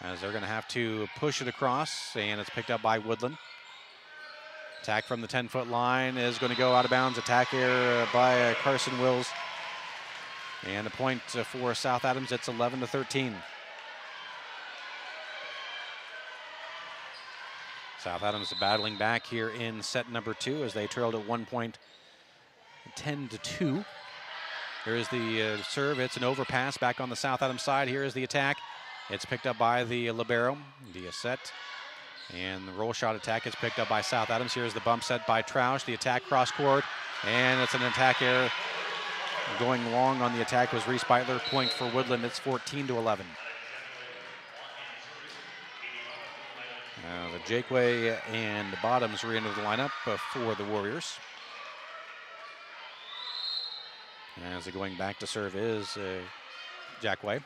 A: as they're going to have to push it across, and it's picked up by Woodland. Attack from the 10-foot line is going to go out of bounds. Attack here by Carson Wills. And a point for South Adams. It's 11-13. South Adams battling back here in set number 2 as they trailed at 1 point, 10-2. Here is the serve. It's an overpass back on the South Adams side. Here is the attack. It's picked up by the libero. The set. And the roll shot attack is picked up by South Adams. Here's the bump set by Trausch. The attack cross court. And it's an attack error. Going long on the attack was Reese Beitler. Point for Woodland. It's 14-11. The Jakeway and the Bottoms re-enter the lineup for the Warriors. As going back to serve is Jakeway.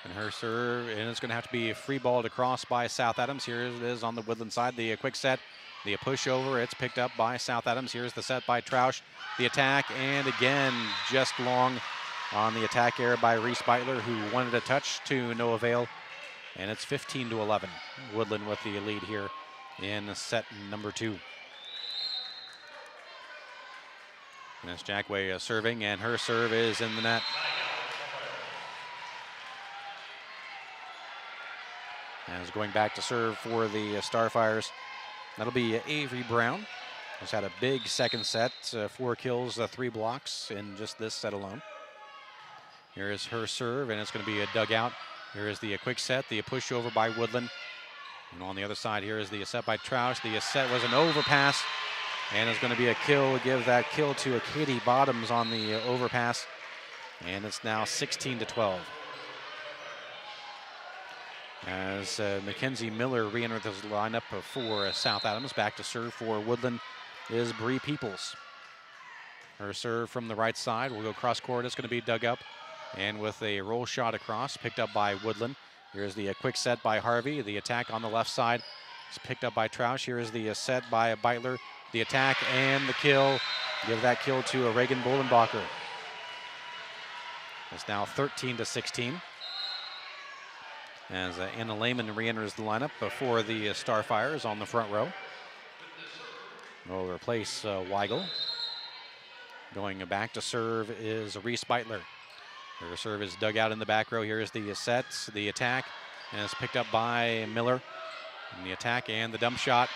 A: And her serve, and it's going to have to be free balled across by South Adams. Here it is on the Woodland side. The quick set, the push over. It's picked up by South Adams. Here's the set by Trausch. The attack, and again, just long on the attack error by Reese Beitler, who wanted a touch to no avail. And it's 15-11. Woodland with the lead here in set number 2. And that's Jakeway serving, and her serve is in the net. As going back to serve for the Starfires, that'll be Avery Brown. Has had a big second set, 4 kills, 3 blocks in just this set alone. Here is her serve, and it's going to be a dugout. Here is the quick set, the push over by Woodland. And on the other side, here is the set by Trausch. The set was an overpass, and it's going to be a kill. Give that kill to Katie Bottoms on the overpass. And it's now 16-12. As Mackenzie Miller re-entered the lineup for South Adams. Back to serve for Woodland is Bree Peoples. Her serve from the right side will go cross court. It's going to be dug up. And with a roll shot across, picked up by Woodlan. Here's the quick set by Harvey. The attack on the left side is picked up by Troush. Here is the set by Beitler. The attack and the kill. Give that kill to Reagan Bolenbacher. It's now 13-16. As Anna Lehman re-enters the lineup for the Starfires on the front row. Will replace Weigel. Going back to serve is Reese Beitler. Her serve is dug out in the back row. Here's the set, the attack, and it's picked up by Miller. And the attack and the dump shot.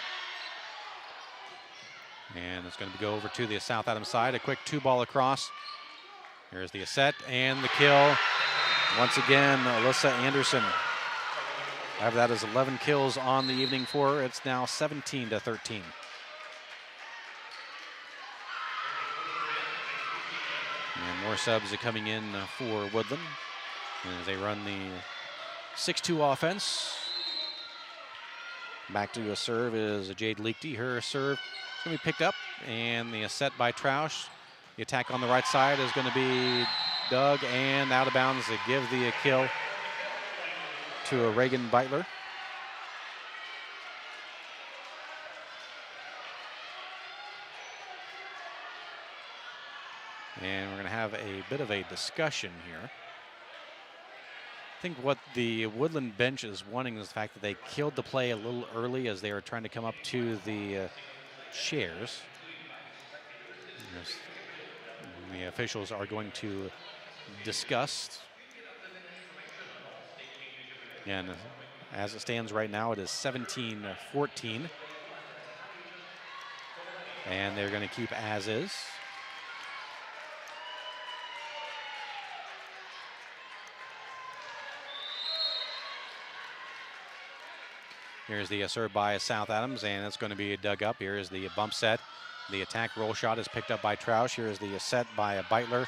A: And it's going to go over to the South Adams side. A quick 2-ball across. Here's the set and the kill. Once again, Alyssa Anderson. After that is 11 kills on the evening for her. It's now 17-13. And more subs are coming in for Woodlan as they run the 6-2 offense. Back to a serve is Jade Leakty. Her serve is going to be picked up, and the set by Troush. The attack on the right side is going to be dug and out of bounds to give the kill to Reagan Beitler. And we're going to have a bit of a discussion here. I think what the Woodland bench is wanting is the fact that they killed the play a little early as they were trying to come up to the chairs. The officials are going to discuss. And as it stands right now, it is 17-14. And they're going to keep as is. Here's the serve by South Adams, and it's going to be dug up. Here is the bump set. The attack roll shot is picked up by Troush. Here is the set by Beitler.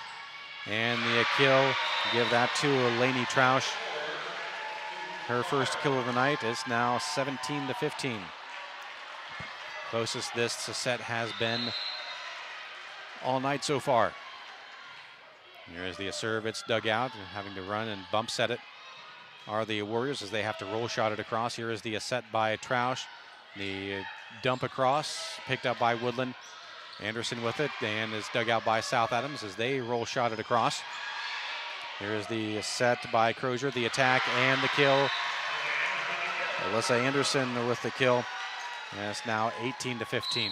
A: And the kill, give that to Lainey Troush. Her first kill of the night is now 17-15. Closest this set has been all night so far. Here is the serve, it's dug out, and having to run and bump set it are the Warriors as they have to roll shot it across. Here is the set by Troush. The dump across, picked up by Woodland. Anderson with it, and is dug out by South Adams as they roll shot it across. Here's the set by Crozier, the attack and the kill. Alyssa Anderson with the kill. And it's now 18-15.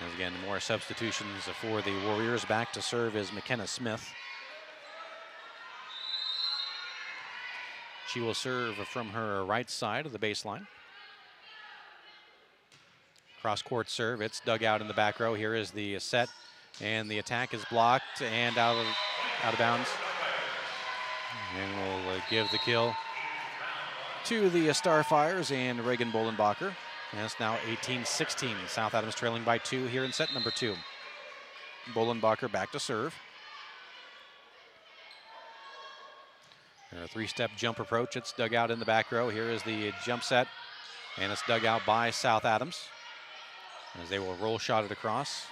A: As again, more substitutions for the Warriors. Back to serve is McKenna Smith. She will serve from her right side of the baseline. Cross-court serve, it's dug out in the back row. Here is the set, and the attack is blocked and out of bounds. And we'll give the kill to the Starfires and Reagan Bolenbacher. And it's now 18-16. South Adams trailing by 2 here in set number 2. Bolenbacher back to serve. A 3-step jump approach. It's dug out in the back row. Here is the jump set, and it's dug out by South Adams as they will roll shot it across.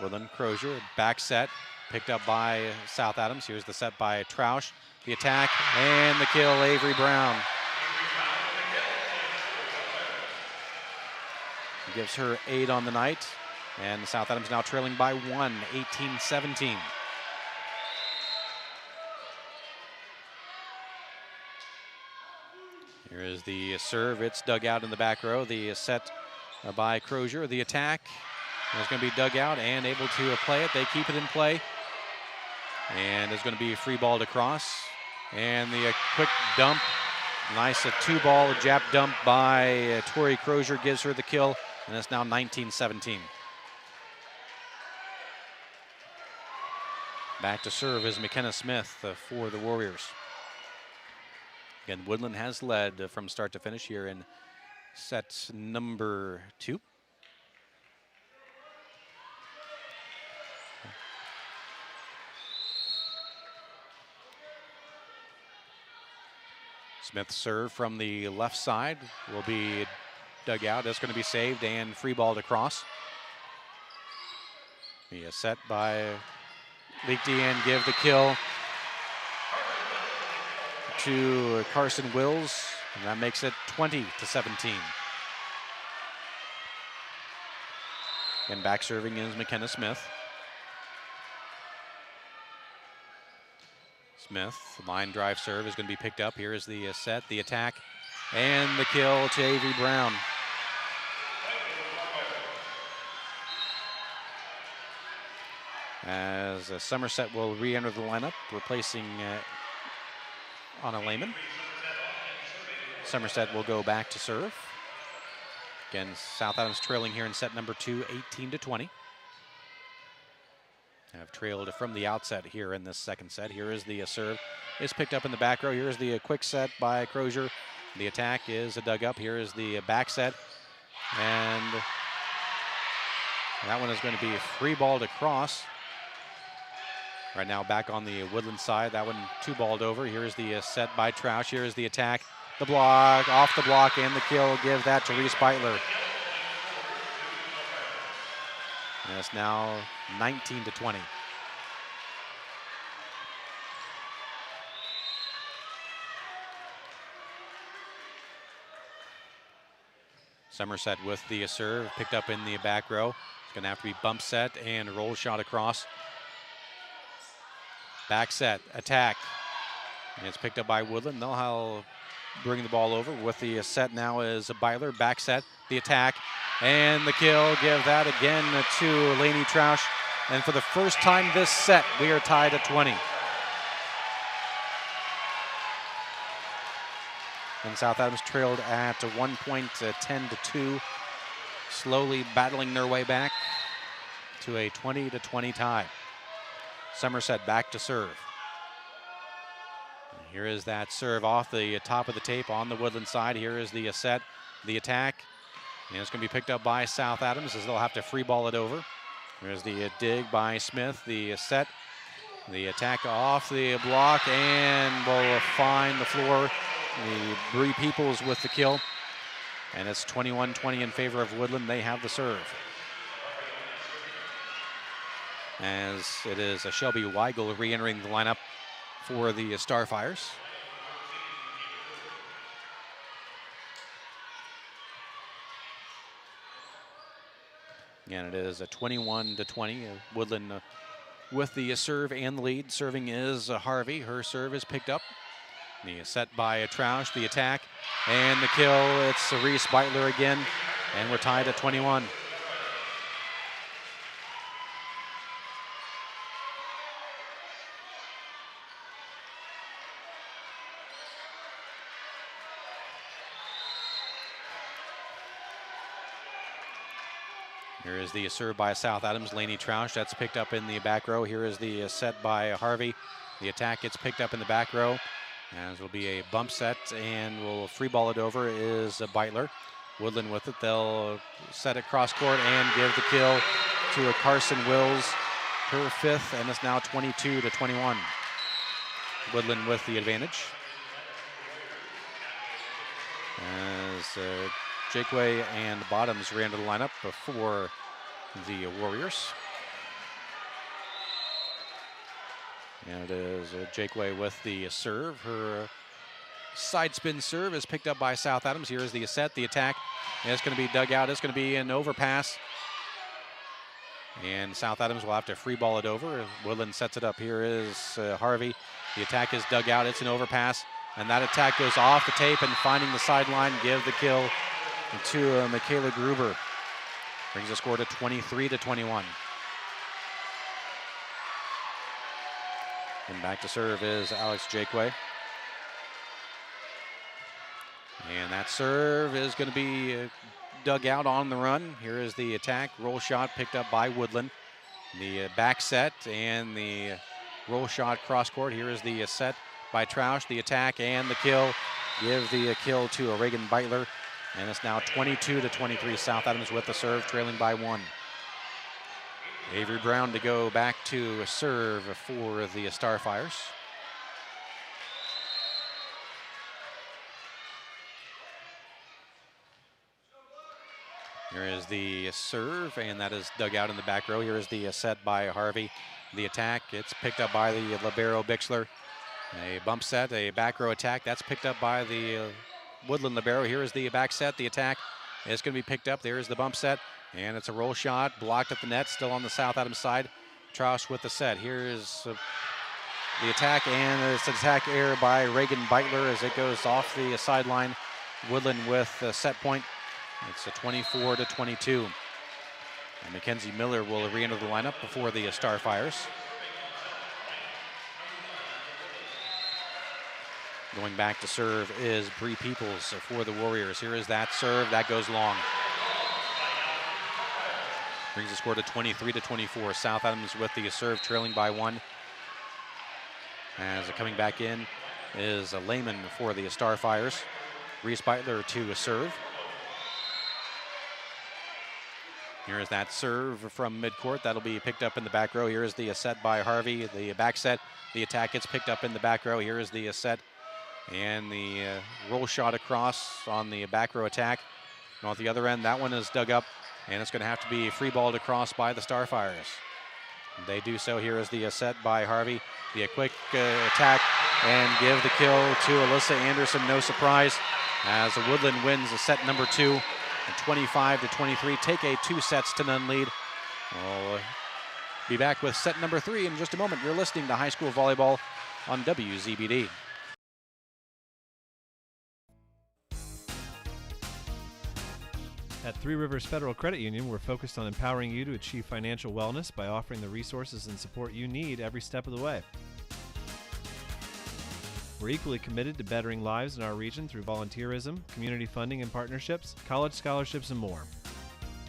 A: Woodland Crozier, back set, picked up by South Adams. Here's the set by Troush. The attack and the kill, Avery Brown. Gives her 8 on the night, and South Adams now trailing by 1, 18-17. Here is the serve. It's dug out in the back row. The set by Crozier. The attack is going to be dug out and able to play it. They keep it in play. And it's going to be free balled across. And the quick dump. Nice 2-ball jab dump by Tori Crozier gives her the kill. And it's now 19-17. Back to serve is McKenna Smith for the Warriors. Again, Woodland has led from start to finish here in set number 2. Smith's serve from the left side will be dug out. That's going to be saved and free balled across. Be a set by Leaked and give the kill to Carson Wills, and that makes it 20-17. And back serving is McKenna Smith. Smith, line drive serve is going to be picked up. Here is the set, the attack, and the kill to Avery Brown. As Somerset will re-enter the lineup, replacing Anna Lehman. Somerset will go back to serve. Again, South Adams trailing here in set number 2, 18-20. Have trailed from the outset here in this second set. Here is the serve. Is picked up in the back row. Here is the quick set by Crozier. The attack is dug up. Here is the back set. And that one is going to be free balled across. Right now back on the Woodland side. That one two-balled over. Here is the set by Troush. Here is the attack. The block, off the block, and the kill. Give that to Reese Beitler. And it's now 19-20. Somerset with the serve, picked up in the back row. It's going to have to be bump set and roll shot across. Back set, attack. And it's picked up by Woodland. They'll bring the ball over with the set now is Beitler. Back set, the attack, and the kill. Give that again to Lainey Troush. And for the first time this set, we are tied at 20. And South Adams trailed at 1 point, 10-2. Slowly battling their way back to a 20-20 tie. Somerset back to serve. And here is that serve off the top of the tape on the Woodland side. Here is the set, the attack. And it's going to be picked up by South Adams as they'll have to free ball it over. There's the dig by Smith, the set, the attack off the block, and will find the floor. The Bree Peoples with the kill. And it's 21-20 in favor of Woodland. They have the serve. As it is Shelby Weigel re-entering the lineup for the Starfires. And it is a 21-20. Woodland with the serve and the lead. Serving is Harvey. Her serve is picked up. The set by Troush, the attack, and the kill. It's Reese Beitler again, and we're tied at 21. Here is the serve by South Adams, Lainey Troush. That's picked up in the back row. Here is the set by Harvey. The attack gets picked up in the back row. As will be a bump set, and will free ball it over is Beitler. Woodland with it. They'll set it cross court and give the kill to Carson Wills, her fifth, and it's now 22-21. Woodland with the advantage. As Jakeway and Bottoms ran to the lineup before the Warriors. And it is Jakeway with the serve. Her side spin serve is picked up by South Adams. Here is the set, the attack. And it's going to be dug out. It's going to be an overpass. And South Adams will have to free ball it over. Woodland sets it up. Here is Harvey. The attack is dug out. It's an overpass. And that attack goes off the tape and finding the sideline. Give the kill to Michaela Gruber. Brings the score to 23-21. And back to serve is Alex Jakeway. And that serve is going to be dug out on the run. Here is the attack. Roll shot picked up by Woodland. The back set and the roll shot cross court. Here is the set by Troush. The attack and the kill. Give the kill to Reagan Beitler. And it's now 22-23. South Adams with the serve, trailing by 1. Avery Brown to go back to serve for the Starfires. Here is the serve, and that is dug out in the back row. Here is the set by Harvey. The attack, it's picked up by the libero Bixler. A bump set, a back row attack. That's picked up by the Woodland libero. Here is the back set. The attack is going to be picked up. There is the bump set, and it's a roll shot blocked at the net, still on the South Adams side. Troush with the set. Here is the attack, and it's an attack error by Reagan Beitler as it goes off the sideline. Woodland with a set point. It's a 24-22. And Mackenzie Miller will re-enter the lineup before the Starfires. Going back to serve is Bree Peoples for the Warriors. Here is that serve, that goes long. Brings the score to 23-24. South Adams with the serve, trailing by 1. As coming back in is a Lehman for the Starfires. Reese Beitler to a serve. Here is that serve from midcourt. That'll be picked up in the back row. Here is the set by Harvey. The back set. The attack gets picked up in the back row. Here is the set. And the roll shot across on the back row attack. And at the other end, that one is dug up. And it's going to have to be free balled across by the Starfires. They do so. Here is the set by Harvey. The quick attack and give the kill to Alyssa Anderson. No surprise as Woodland wins the set number 2. 25-23, take a 2-0 lead. We'll be back with set number 3 in just a moment. You're listening to High School Volleyball on WZBD.
R: At Three Rivers Federal Credit Union, we're focused on empowering you to achieve financial wellness by offering the resources and support you need every step of the way. We're equally committed to bettering lives in our region through volunteerism, community funding and partnerships, college scholarships, and more.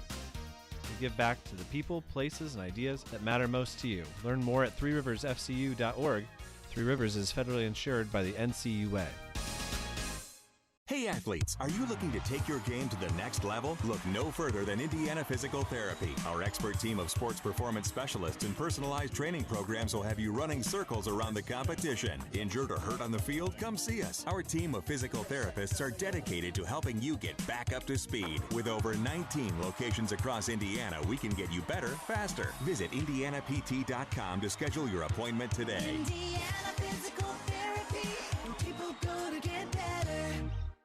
R: We give back to the people, places, and ideas that matter most to you. Learn more at threeriversfcu.org. Three Rivers is federally insured by the NCUA.
U: Hey athletes, are you looking to take your game to the next level? Look no further than Indiana Physical Therapy. Our expert team of sports performance specialists and personalized training programs will have you running circles around the competition. Injured or hurt on the field? Come see us. Our team of physical therapists are dedicated to helping you get back up to speed. With over 19 locations across Indiana, we can get you better, faster. Visit IndianaPT.com to schedule your appointment today.
V: Indiana Physical Therapy, people gonna get better.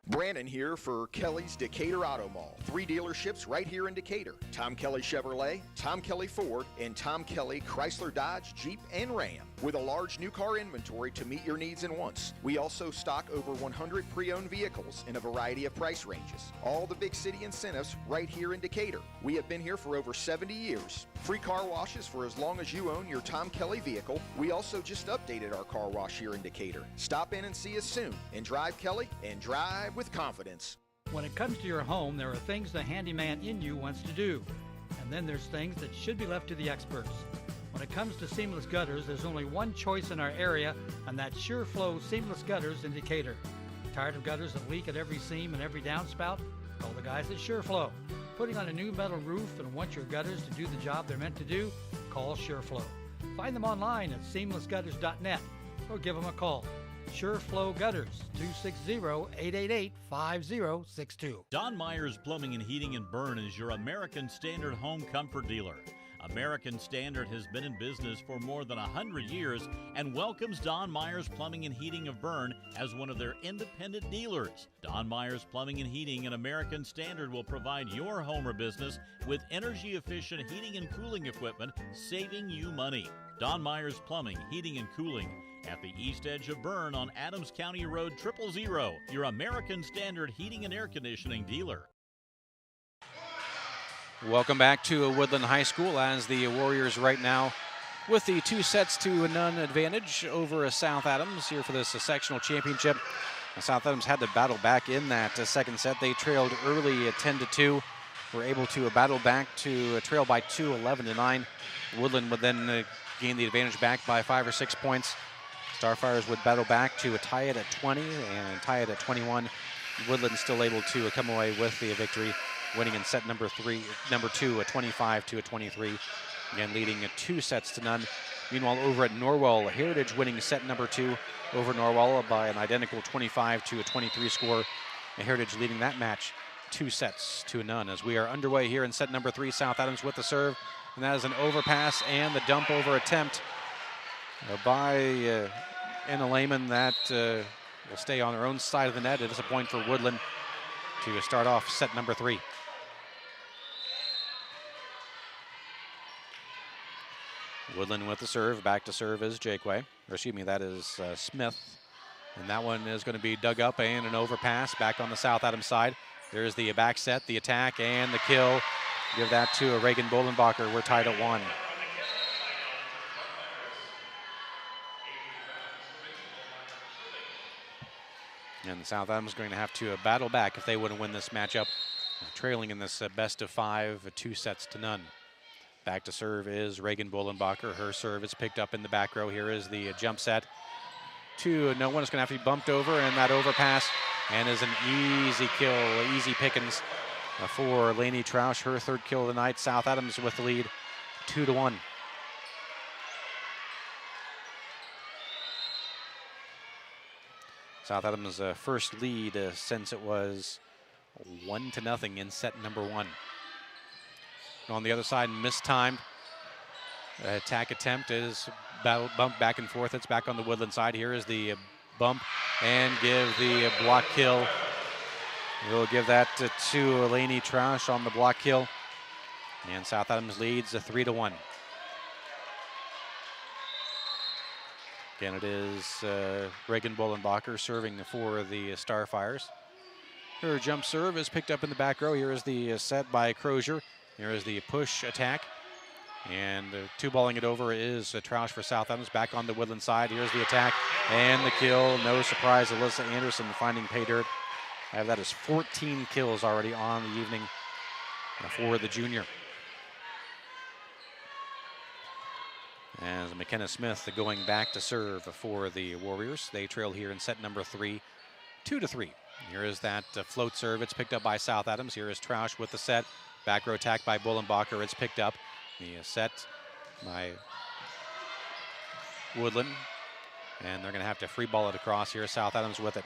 W: Brandon here for Kelly's Decatur Auto Mall. 3 dealerships right here in Decatur. Tom Kelly Chevrolet, Tom Kelly Ford, and Tom Kelly Chrysler Dodge, Jeep, and Ram. With a large new car inventory to meet your needs and wants. We also stock over 100 pre-owned vehicles in a variety of price ranges. All the big city incentives right here in Decatur. We have been here for over 70 years. Free car washes for as long as you own your Tom Kelly vehicle. We also just updated our car wash here in Decatur. Stop in and see us soon. And drive Kelly and drive with confidence.
X: When it comes to your home, there are things the handyman in you wants to do. And then there's things that should be left to the experts. When it comes to seamless gutters, there's only one choice in our area, and that's SureFlow Seamless Gutters in Decatur. Tired of gutters that leak at every seam and every downspout? Call the guys at SureFlow. Putting on a new metal roof and want your gutters to do the job they're meant to do? Call SureFlow. Find them online at seamlessgutters.net or give them a call. SureFlow Gutters, 260-888-5062.
Y: Don Myers Plumbing and Heating in Bern is your American Standard home comfort dealer. American Standard has been in business for more than 100 years and welcomes Don Myers Plumbing and Heating of Bern as one of their independent dealers. Don Myers Plumbing and Heating and American Standard will provide your home or business with energy-efficient heating and cooling equipment, saving you money. Don Myers Plumbing, Heating and Cooling at the east edge of Bern on Adams County Road 000, your American Standard heating and air conditioning dealer.
A: Welcome back to Woodland High School as the Warriors right now with the 2-0 advantage over South Adams here for this sectional championship. South Adams had to battle back in that second set. They trailed early at 10-2. Were able to battle back to trail by 2, 11-9. Woodland would then gain the advantage back by 5 or 6 points. Starfires would battle back to tie it at 20 and tie it at 21. Woodland still able to come away with the victory, winning in set number 2 at 25-23. Again, leading at 2-0. Meanwhile, over at Norwell, Heritage winning set number 2 over Norwell by an identical 25-23 score. And Heritage leading that match 2-0 as we are underway here in set number 3. South Adams with the serve, and that is an overpass and the dump over attempt by Anna Lehman. That will stay on their own side of the net. It is a point for Woodlan to start off set number 3. Woodlan with the serve. Back to serve is Jakeway. Or excuse me, that is Smith. And that one is going to be dug up and an overpass back on the South Adams side. There's the back set, the attack, and the kill. Give that to Reagan Bolenbacher. We're tied at 1. And South Adams is going to have to battle back if they want to win this matchup, trailing in this best of 5, 2-0. Back to serve is Reagan Bolenbacher. Her serve is picked up in the back row. Here is the jump set. 2-0. It's going to have to be bumped over, and that overpass and is an easy kill, easy pickings for Lainey Troush. Her 3rd kill of the night. South Adams with the lead, 2-1. South Adams' first lead since it was 1-0 in set number 1. On the other side, mistimed. Attack attempt is bumped back and forth. It's back on the Woodland side. Here is the bump and give the block kill. We'll give that to Lainey Troush on the block kill. And South Adams leads 3-1. Again, it is Reagan Bolenbacher serving for the Starfires. Her jump serve is picked up in the back row. Here is the set by Crozier. Here is the push attack. And 2-balling it over is Troush for South Adams. Back on the Woodland side. Here's the attack and the kill. No surprise, Alyssa Anderson finding pay dirt. I have that as 14 kills already on the evening for the junior. As McKenna Smith going back to serve for the Warriors. They trail here in set number 3, 2-3. Here is that float serve. It's picked up by South Adams. Here is Troush with the set. Back row attack by Bolenbacher. It's picked up. The set by Woodland. And they're going to have to free ball it across. Here's South Adams with it.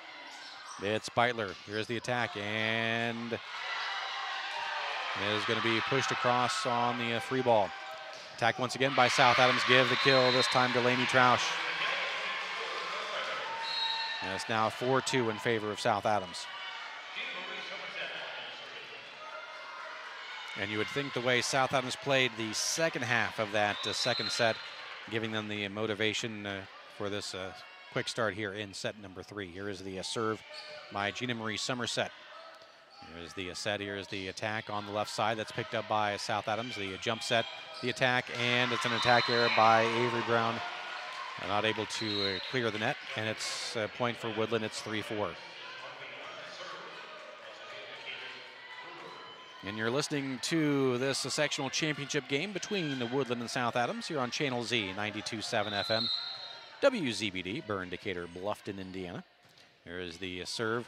A: It's Beitler. Here's the attack. And it is going to be pushed across on the free ball. Attack once again by South Adams. Give the kill, this time to Lainey Troush. And it's now 4-2 in favor of South Adams. And you would think the way South Adams played the second half of that second set, giving them the motivation for this quick start here in set number 3. Here is the serve by Gina Marie Somerset. Here's the set. Here's the attack on the left side. That's picked up by South Adams. The jump set, the attack, and it's an attack error by Avery Brown. Not able to clear the net, and it's a point for Woodland. It's 3-4. And you're listening to this sectional championship game between the Woodland and South Adams here on Channel Z, 92.7 FM, WZBD, Bern, Decatur, Bluffton, Indiana. There is the serve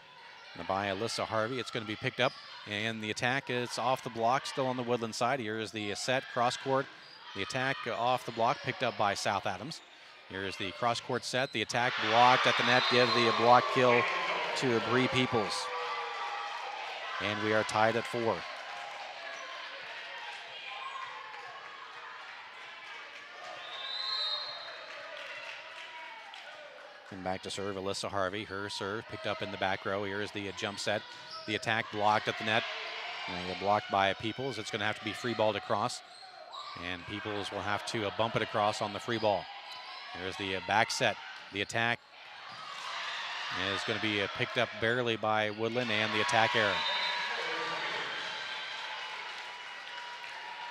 A: by Alyssa Harvey. It's going to be picked up, and the attack is off the block, still on the Woodland side. Here is the set, cross court. The attack off the block, picked up by South Adams. Here is the cross court set. The attack blocked at the net. Give the block kill to Bree Peoples. And we are tied at 4. And back to serve, Alyssa Harvey. Her serve picked up in the back row. Here is the jump set. The attack blocked at the net. And blocked by Peoples. It's going to have to be free balled across. And Peoples will have to bump it across on the free ball. There's the back set. The attack is going to be picked up barely by Woodland, and the attack error.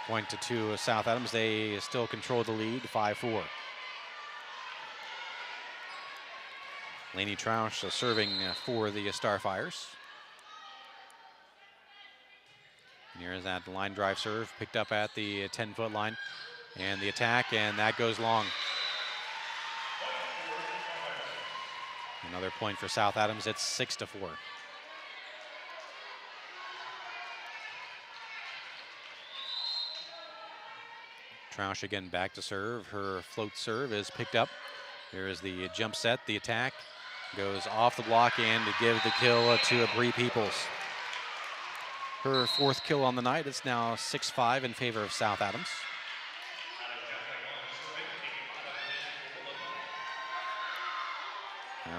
A: Point to South Adams. They still control the lead, 5-4. Lainey Troush serving for the Starfires. And here's that line drive serve, picked up at the 10-foot line. And the attack, and that goes long. Another point for South Adams. It's 6-4. Troush again back to serve. Her float serve is picked up. Here is the jump set. The attack goes off the block and to give the kill to Bree Peoples. her 4th kill on the night. It's now 6-5 in favor of South Adams.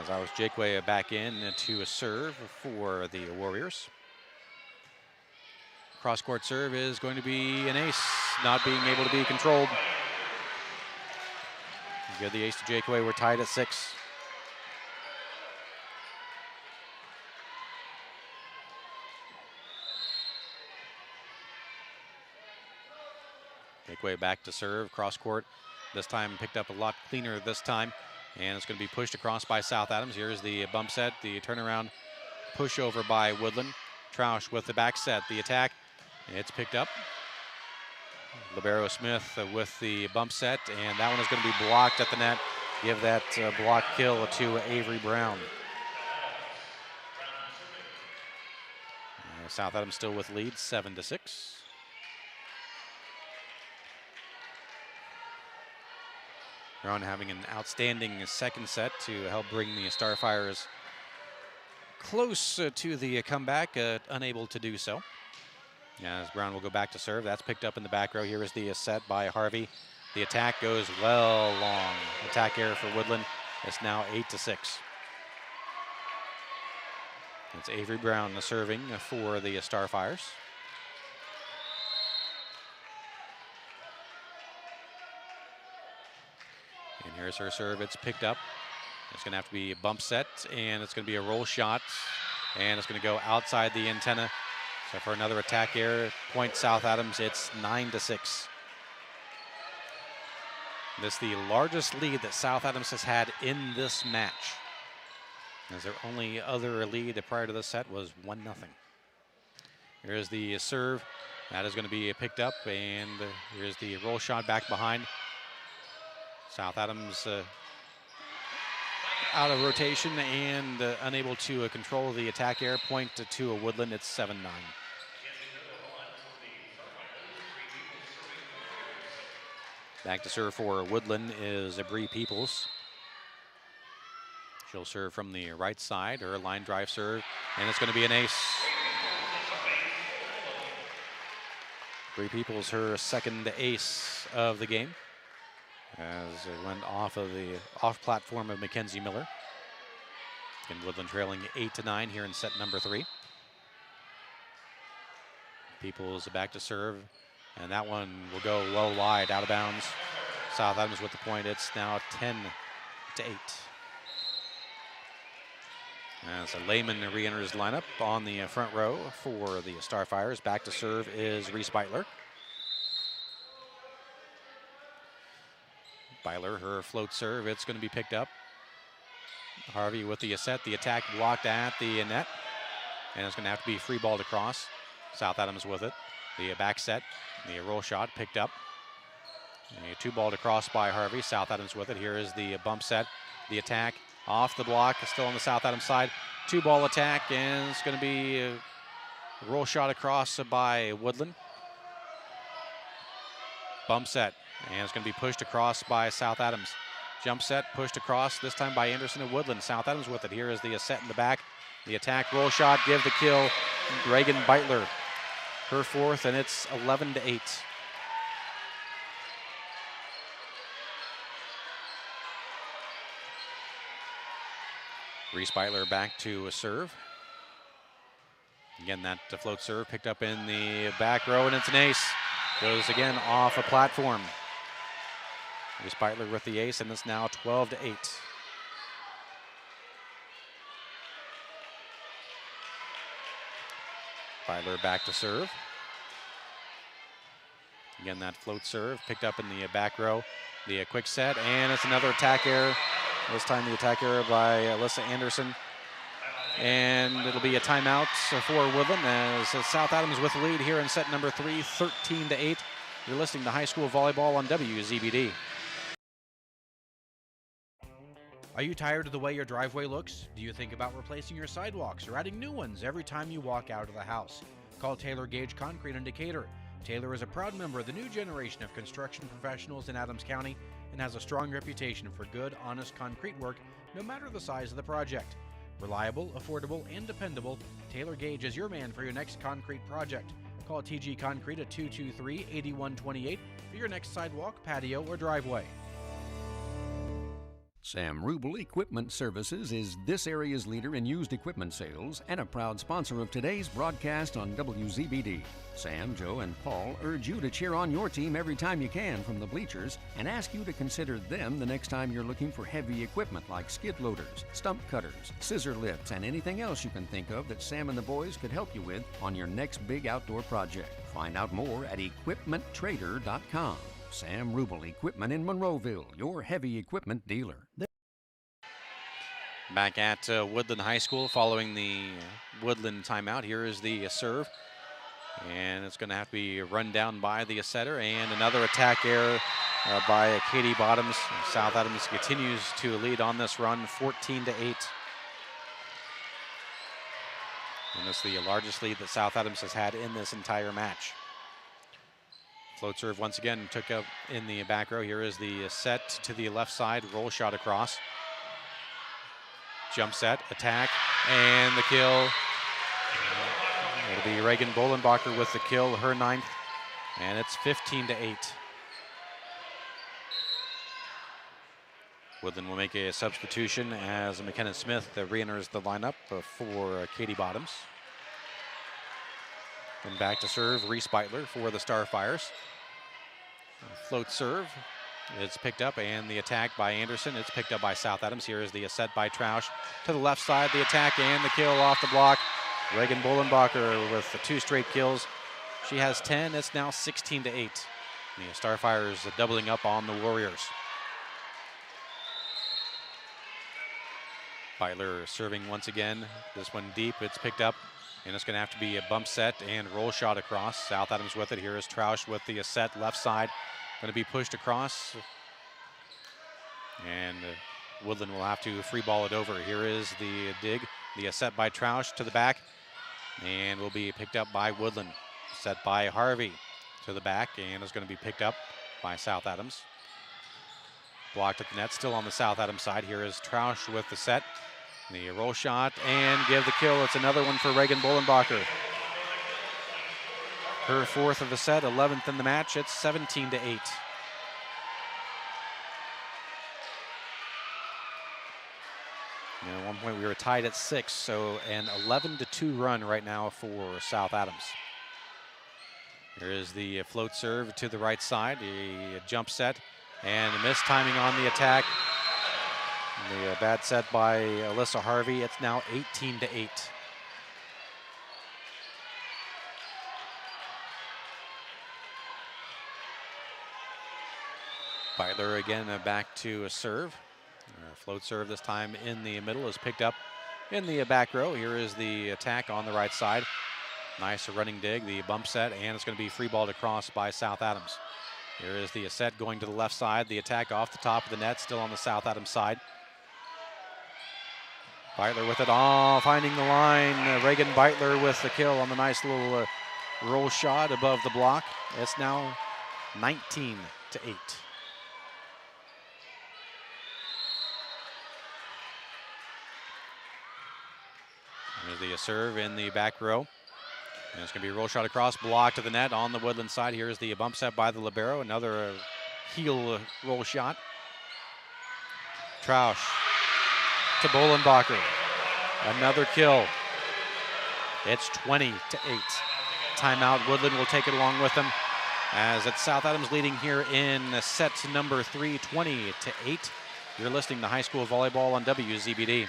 A: As I was Jakeway back in to a serve for the Warriors. Cross-court serve is going to be an ace, not being able to be controlled. Give the ace to Jakeway. We're tied at 6. Jakeway back to serve, cross-court. This time picked up a lot cleaner this time. And it's going to be pushed across by South Adams. Here's the bump set, the turnaround push over by Woodlan. Troush with the back set, the attack. It's picked up. Libero Smith with the bump set, and that one is going to be blocked at the net. Give that block kill to Avery Brown. South Adams still with lead, 7-6. Brown having an outstanding second set to help bring the Starfires close to the comeback, unable to do so. As Brown will go back to serve, that's picked up in the back row. Here is the set by Harvey. The attack goes well long. Attack error for Woodlan. It's now 8-6. It's Avery Brown serving for the Starfires. And here's her serve. It's picked up. It's going to have to be a bump set, and it's going to be a roll shot, and it's going to go outside the antenna. So for another attack error, point South Adams, it's 9-6. This is the largest lead that South Adams has had in this match, as their only other lead prior to this set was 1-0. Here's the serve. That is going to be picked up, and here's the roll shot back behind. South Adams out of rotation and unable to control the attack error. Point to a Woodlan. It's 7-9. Back to serve for Woodlan is Bree Peoples. She'll serve from the right side. Her line drive serve, and it's going to be an ace. Bree Peoples, her second ace of the game, as it went off of the off platform of Mackenzie Miller. And Woodlan trailing 8-9 here in set number 3. Peoples back to serve, and that one will go well wide, out of bounds. South Adams with the point. It's now 10-8. As Lehman re-enters lineup on the front row for the Starfires. Back to serve is Reese Beitler. Beitler, her float serve, it's going to be picked up. Harvey with the set, the attack blocked at the net, and it's going to have to be free balled across. South Adams with it. The back set, the roll shot picked up. A 2-balled across by Harvey. South Adams with it. Here is the bump set, the attack off the block, still on the South Adams side. 2-ball attack, and it's going to be a roll shot across by Woodlan. Bump set, and it's going to be pushed across by South Adams. Jump set, pushed across, this time by Anderson and Woodlan. South Adams with it. Here is the set in the back. The attack, roll shot, give the kill. Reagan Beitler, her 4th, and it's 11-8. Reese Beitler back to a serve. Again, that float serve picked up in the back row, and it's an ace. Goes again off a platform. Reese Beitler with the ace, and it's now 12-8. Beitler back to serve. Again, that float serve picked up in the back row. The quick set, and it's another attack error. This time the attack error by Alyssa Anderson. And it'll be a timeout for Woodlan as South Adams with the lead here in set number 3, 13-8. You're listening to High School Volleyball on WZBD.
F: Are you tired of the way your driveway looks? Do you think about replacing your sidewalks or adding new ones every time you walk out of the house? Call Taylor Gage Concrete in Decatur. Taylor is a proud member of the new generation of construction professionals in Adams County and has a strong reputation for good, honest concrete work, no matter the size of the project. Reliable, affordable, and dependable, Taylor Gage is your man for your next concrete project. Call TG Concrete at 223-8128 for your next sidewalk, patio, or driveway.
E: Sam Rubel Equipment Services is this area's leader in used equipment sales and a proud sponsor of today's broadcast on WZBD. Sam, Joe, and Paul urge you to cheer on your team every time you can from the bleachers and ask you to consider them the next time you're looking for heavy equipment like skid loaders, stump cutters, scissor lifts, and anything else you can think of that Sam and the boys could help you with on your next big outdoor project. Find out more at equipmenttrader.com. Sam Rubel Equipment in Monroeville, your heavy equipment dealer.
A: Back at Woodlan High School following the Woodlan timeout. Here is the serve. And it's going to have to be run down by the setter. And another attack error by Katie Bottoms. South Adams continues to lead on this run, 14-8. And it's the largest lead that South Adams has had in this entire match. Float serve once again took up in the back row. Here is the set to the left side, roll shot across. Jump set, attack, and the kill. It'll be Reagan Bolenbacher with the kill, her 9th, and it's 15-8. Woodlan will make a substitution as McKenna Smith re-enters the lineup for Katie Bottoms. And back to serve, Reese Beitler for the Starfires. Float serve, it's picked up, and the attack by Anderson. It's picked up by South Adams. Here is the set by Troush to the left side, the attack and the kill off the block. Reagan Bolenbacher with the 2 straight kills. She has 10, it's now 16-8. The Starfires doubling up on the Warriors. Beitler serving once again, this one deep, it's picked up. And it's going to have to be a bump set and roll shot across. South Adams with it. Here is Troush with the set left side. Going to be pushed across. And Woodlan will have to free ball it over. Here is the dig. The set by Troush to the back. And will be picked up by Woodlan. Set by Harvey to the back. And is going to be picked up by South Adams. Blocked at the net. Still on the South Adams side. Here is Troush with the set. The roll shot and give the kill. It's another one for Reagan Bolenbacher. Her 4th of the set, 11th in the match. It's 17-8. At one point we were tied at 6, so an 11-2 run right now for South Adams. Here is the float serve to the right side, a jump set, and a missed timing on the attack. The bad set by Alyssa Harvey. It's now 18-8. Beitler again back to a serve. Float serve this time in the middle is picked up in the back row. Here is the attack on the right side. Nice running dig, the bump set, and it's going to be free balled across by South Adams. Here is the set going to the left side. The attack off the top of the net, still on the South Adams side. Beitler with it, finding the line. Reagan Beitler with the kill on the nice little roll shot above the block. It's now 19-8. There's the serve in the back row. And it's going to be a roll shot across, block to the net on the Woodland side. Here's the bump set by the libero. Another heel roll shot. Troush to Bolenbacher. Another kill. It's 20-8. Timeout. Woodland will take it along with them as it's South Adams leading here in set number 3, 20-8. You're listening to High School Volleyball on WZBD.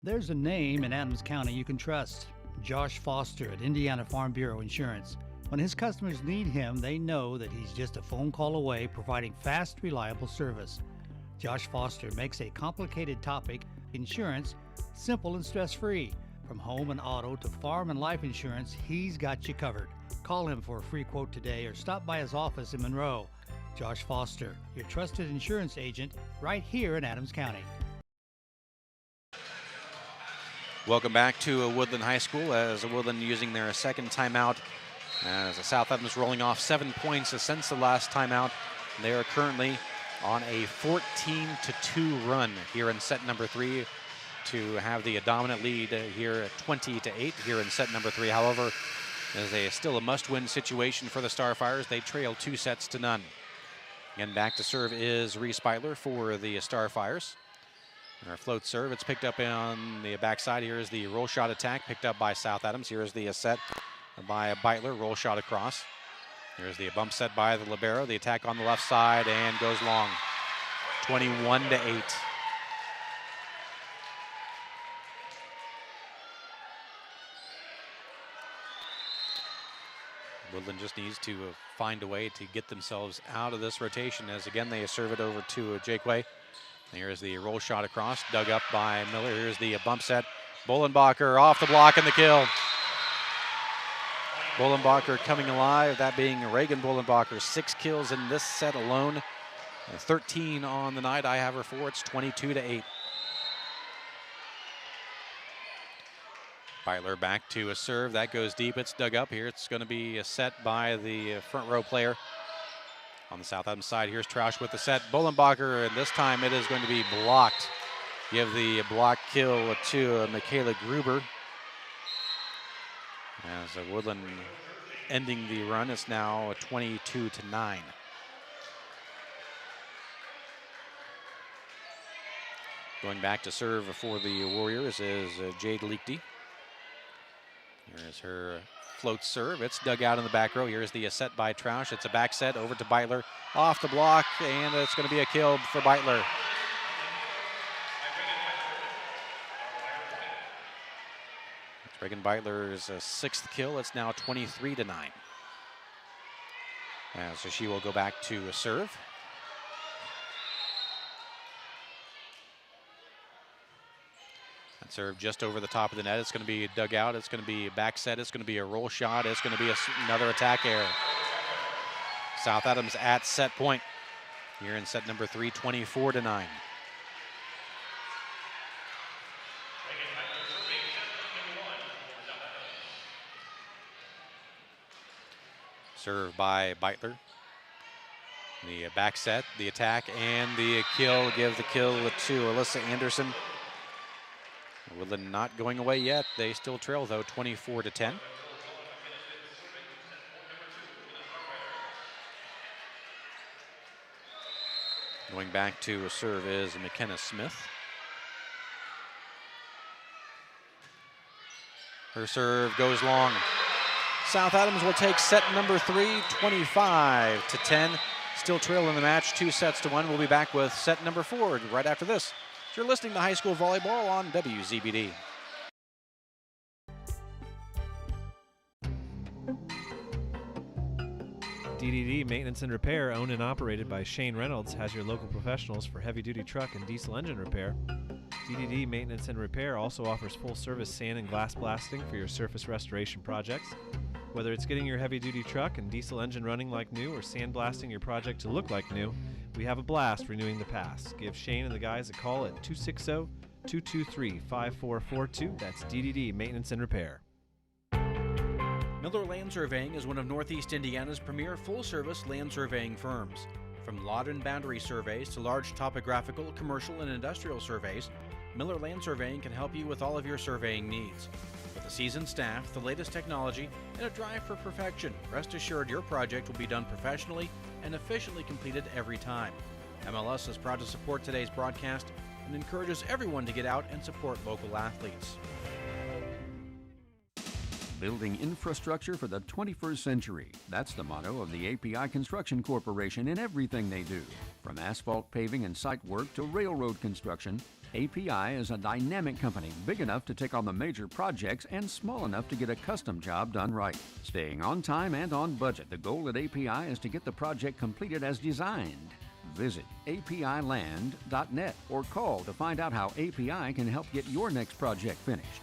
X: There's a name in Adams County you can trust. Josh Foster at Indiana Farm Bureau Insurance. When his customers need him, they know that he's just a phone call away, providing fast, reliable service. Josh Foster makes a complicated topic, insurance, simple and stress-free. From home and auto to farm and life insurance, he's got you covered. Call him for a free quote today or stop by his office in Monroe. Josh Foster, your trusted insurance agent right here in Adams County.
A: Welcome back to Woodland High School as Woodland using their second timeout as South Adams rolling off 7 points since the last timeout. They are currently on a 14-2 run here in set number 3 to have the dominant lead here at 20-8 here in set number 3. However, as still a must-win situation for the Starfires. They trail 2-0. Again, back to serve is Reese Beitler for the Starfires. Our float serve, it's picked up on the backside. Here is the roll shot attack picked up by South Adams. Here is the set by Beitler, roll shot across. Here's the bump set by the libero. The attack on the left side and goes long. 21-8. Woodlan just needs to find a way to get themselves out of this rotation as again they serve it over to Jake Way. Here's the roll shot across, dug up by Miller. Here's the bump set. Bolenbacher off the block and the kill. Bolenbacher coming alive, that being Reagan Bolenbacher. 6 kills in this set alone. 13 on the night. I have her 4. It's 22-8. Beitler back to a serve. That goes deep. It's dug up here. It's going to be a set by the front row player. On the South Adams side, here's Trausch with the set. Bolenbacher, and this time it is going to be blocked. Give the block kill to Michaela Gruber. As Woodlan ending the run, it's now 22-9. Going back to serve for the Warriors is Jade Leakty. Here's her float serve. It's dug out in the back row. Here's the set by Trausch. It's a back set over to Beitler. Off the block, and it's going to be a kill for Beitler. It's Reagan Beitler's 6th kill. It's now 23-9. So she will go back to a serve. Serve just over the top of the net. It's going to be dug out. It's going to be a back set. It's going to be a roll shot. It's going to be another attack error. South Adams at set point here in set number 3, 24-9. Serve by Beitler. The back set, the attack, and the kill. Give the kill to Alyssa Anderson. Woodlan not going away yet. They still trail, though, 24-10. Going back to a serve is McKenna Smith. Her serve goes long. South Adams will take set number 3, 25-10. Still trailing the match, 2-1. We'll be back with set number 4 right after this. You're listening to High School Volleyball on WZBD.
R: DDD Maintenance and Repair, owned and operated by Shane Reynolds, has your local professionals for heavy-duty truck and diesel engine repair. DDD Maintenance and Repair also offers full-service sand and glass blasting for your surface restoration projects. Whether it's getting your heavy-duty truck and diesel engine running like new or sandblasting your project to look like new, we have a blast renewing the past. Give Shane and the guys a call at 260-223-5442. That's DDD Maintenance and Repair.
F: Miller Land Surveying is one of Northeast Indiana's premier full-service land surveying firms. From lot and boundary surveys to large topographical, commercial, and industrial surveys, Miller Land Surveying can help you with all of your surveying needs. With a seasoned staff, the latest technology, and a drive for perfection, rest assured your project will be done professionally and efficiently completed every time. MLS is proud to support today's broadcast and encourages everyone to get out and support local athletes.
E: Building infrastructure for the 21st century. That's the motto of the API Construction Corporation in everything they do. From asphalt paving and site work to railroad construction, API is a dynamic company big enough to take on the major projects and small enough to get a custom job done right. Staying on time and on budget, the goal at API is to get the project completed as designed. Visit apiland.net or call to find out how API can help get your next project finished.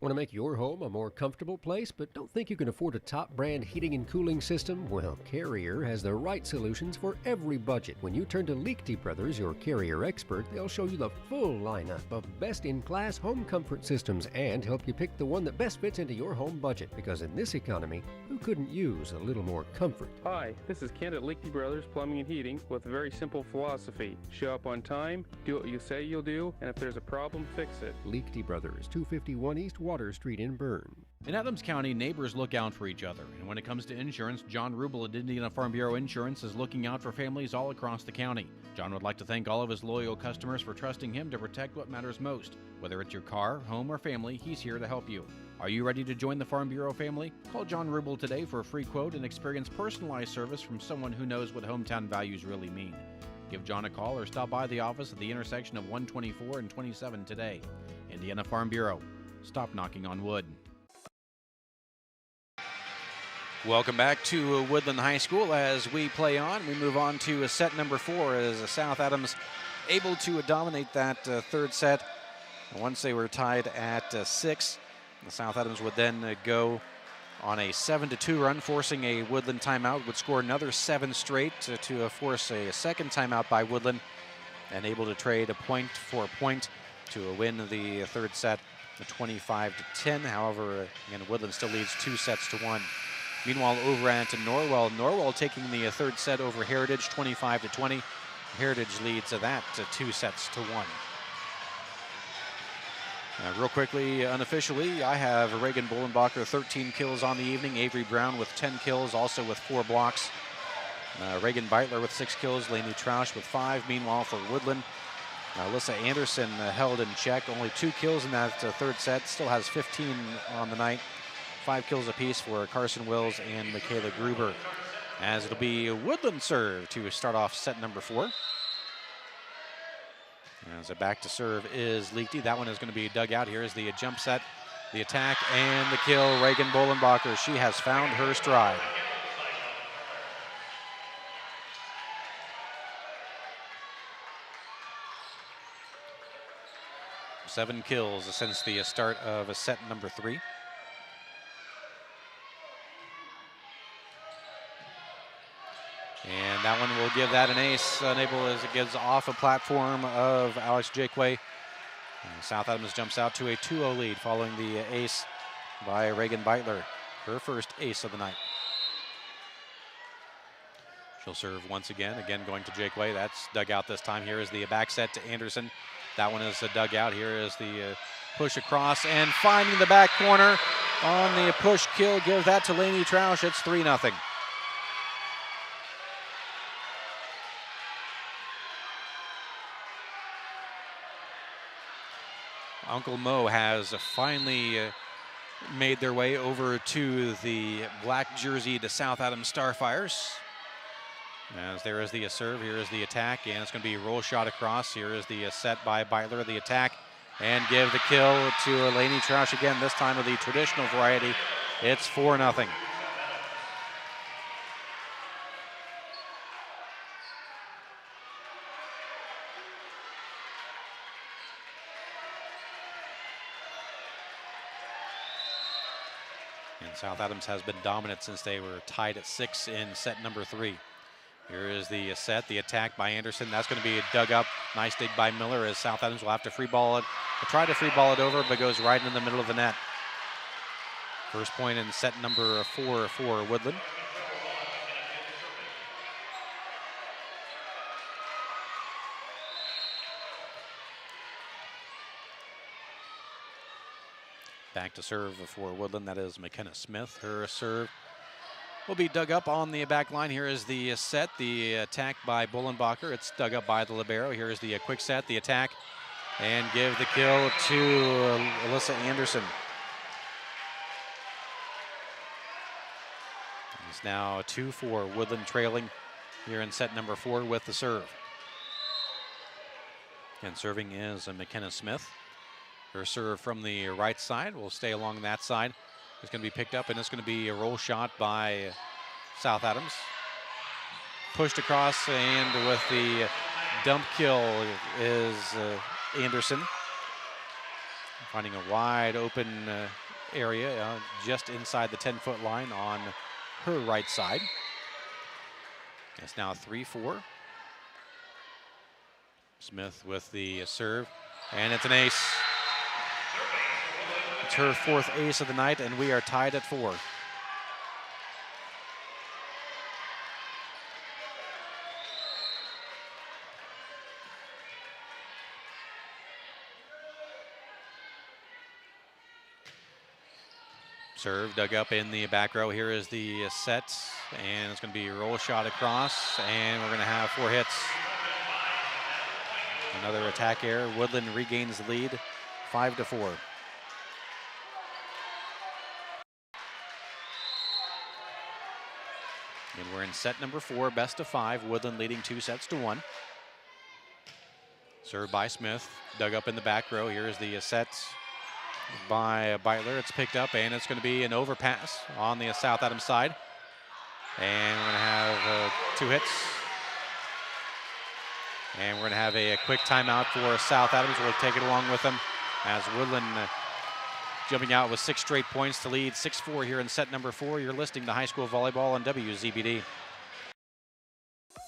B: Want to make your home a more comfortable place, but don't think you can afford a top brand heating and cooling system? Well, Carrier has the right solutions for every budget. When you turn to Liechty Brothers, your Carrier expert, they'll show you the full lineup of best-in-class home comfort systems and help you pick the one that best fits into your home budget. Because in this economy, who couldn't use a little more comfort?
C: Hi, this is Kent at Liechty Brothers Plumbing and Heating with a very simple philosophy. Show up on time, do what you say you'll do, and if there's a problem, fix it.
B: Liechty Brothers, 251 East Water Street in Bern.
F: In Adams County, neighbors look out for each other. And when it comes to insurance, John Rubel at Indiana Farm Bureau Insurance is looking out for families all across the county. John would like to thank all of his loyal customers for trusting him to protect what matters most. Whether it's your car, home, or family, he's here to help you. Are you ready to join the Farm Bureau family? Call John Rubel today for a free quote and experience personalized service from someone who knows what hometown values really mean. Give John a call or stop by the office at the intersection of 124 and 27 today. Indiana Farm Bureau. Stop knocking on wood.
A: Welcome back to Woodland High School as we play on. We move on to set number 4 as South Adams able to dominate that third set. And once they were tied at 6, the South Adams would then go on a 7-2 run, forcing a Woodland timeout, would score another 7 straight to force a second timeout by Woodland, and able to trade a point for a point to win the third set, 25-10. However, again, Woodland still leads 2-1. Meanwhile, over at Norwell taking the third set over Heritage, 25-20. Heritage leads that 2-1. Real quickly, unofficially, I have Reagan Bullenbacher, 13 kills on the evening. Avery Brown with 10 kills, also with 4 blocks. Reagan Beitler with 6 kills. Lainey Troush with 5. Meanwhile, for Woodland, Alyssa Anderson held in check. Only 2 kills in that third set. Still has 15 on the night. 5 kills apiece for Carson Wills and Michaela Gruber. As it'll be Woodland serve to start off set number 4. As a back to serve is Liechty. That one is going to be dug out. Here is the jump set, the attack, and the kill. Reagan Bullenbacher, she has found her stride. Seven kills since the start of set number 3. And that one will give that an ace, unable as it gets off a platform of Alex Jakeway. South Adams jumps out to a 2-0 lead following the ace by Reagan Beitler, her first ace of the night. She'll serve once again going to Jakeway. That's dug out this time. Here is the back set to Anderson. That one is dug out. Here is the push across and finding the back corner on the push kill. Give that to Lainey Troush. It's 3-0. Uncle Mo has finally made their way over to the black jersey to South Adams Starfires. As there is the serve, here is the attack, and it's going to be a roll shot across. Here is the set by Beitler, the attack, and give the kill to Lainey Troush again, this time of the traditional variety. It's 4-0. And South Adams has been dominant since they were tied at 6 in set number 3. Here is the set, the attack by Anderson. That's going to be dug up. Nice dig by Miller as South Adams will have to free ball it. Try to free ball it over, but goes right in the middle of the net. First point in set number 4 for Woodland. Back to serve for Woodland, that is McKenna Smith. Her serve will be dug up on the back line. Here is the set, the attack by Bullenbacher. It's dug up by the libero. Here is the quick set, the attack, and give the kill to Alyssa Anderson. It's now 2-4, Woodland trailing here in set number 4 with the serve. And serving is McKenna Smith. Her serve from the right side will stay along that side. It's going to be picked up, and it's going to be a roll shot by South Adams. Pushed across, and with the dump kill is Anderson. finding a wide open area just inside the 10-foot line on her right side. It's now 3-4. Smith with the serve, and it's an ace. It's her 4th ace of the night, and we are tied at 4. Serve dug up in the back row. Here is the set, and it's going to be a roll shot across, and we're going to have 4 hits. Another attack error. Woodland regains the lead, 5-4. And we're in set number 4, best of 5. Woodland leading 2-1. Served by Smith, dug up in the back row. Here is the set by Beitler. It's picked up, and it's going to be an overpass on the South Adams side. And we're going to have 2 hits. And we're going to have a quick timeout for South Adams. We'll take it along with them as Woodland jumping out with 6 straight points to lead 6-4 here in set number 4. You're listening to high school volleyball on WZBD.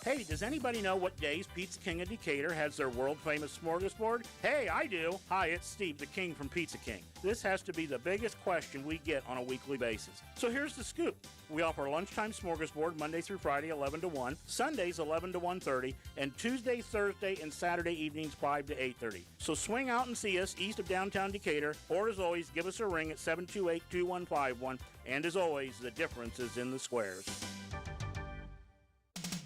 D: Hey, does anybody know what days Pizza King of Decatur has their world-famous smorgasbord? Hey, I do. Hi, it's Steve, the King from Pizza King. This has to be the biggest question we get on a weekly basis. So here's the scoop. We offer lunchtime smorgasbord Monday through Friday, 11 to 1, Sundays, 11 to 1:30, and Tuesday, Thursday, and Saturday evenings, 5 to 8:30. So swing out and see us east of downtown Decatur, or as always, give us a ring at 728-2151. And as always, the difference is in the squares.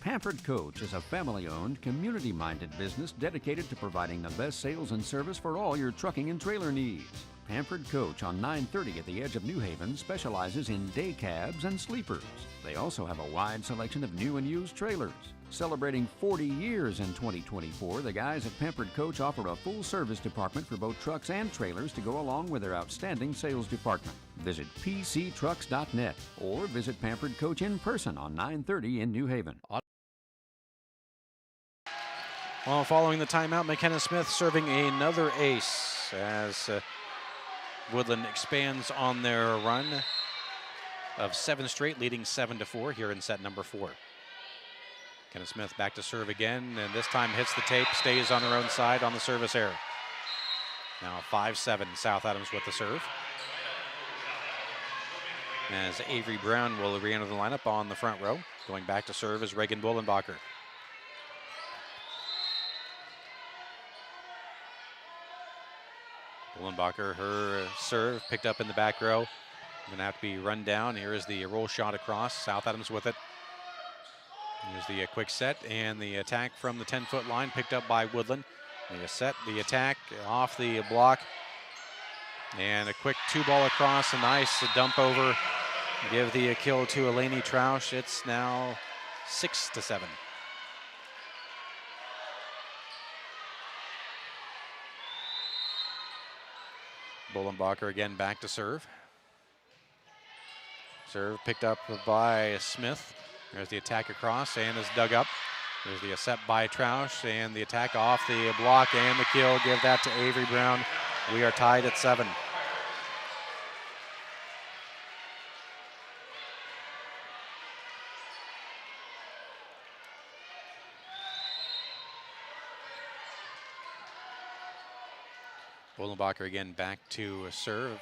E: Pampered Coach is a family-owned, community-minded business dedicated to providing the best sales and service for all your trucking and trailer needs. Pampered Coach on 930 at the edge of New Haven specializes in day cabs and sleepers. They also have a wide selection of new and used trailers. Celebrating 40 years in 2024, the guys at Pampered Coach offer a full-service department for both trucks and trailers to go along with their outstanding sales department. Visit pctrucks.net or visit Pampered Coach in person on 930 in New Haven.
A: Well, following the timeout, McKenna Smith serving another ace as Woodland expands on their run of 7 straight, leading 7-4 here in set number 4. McKenna Smith back to serve again, and this time hits the tape, stays on her own side on the service error. Now 5-7, South Adams with the serve. As Avery Brown will re-enter the lineup on the front row. Going back to serve is Reagan Bullenbacher. Bullenbacher, her serve picked up in the back row. Going to have to be run down. Here is the roll shot across. South Adams with it. Here's the quick set and the attack from the 10-foot line picked up by Woodland. The set, the attack off the block. And a quick 2-ball across, a nice dump over. Give the kill to Eleni Trausch. It's now 6-7. Bullenbacher again back to serve. Serve picked up by Smith. There's the attack across and is dug up. There's the set by Trausch and the attack off the block and the kill. Give that to Avery Brown. We are tied at 7. Bullenbacher again back to serve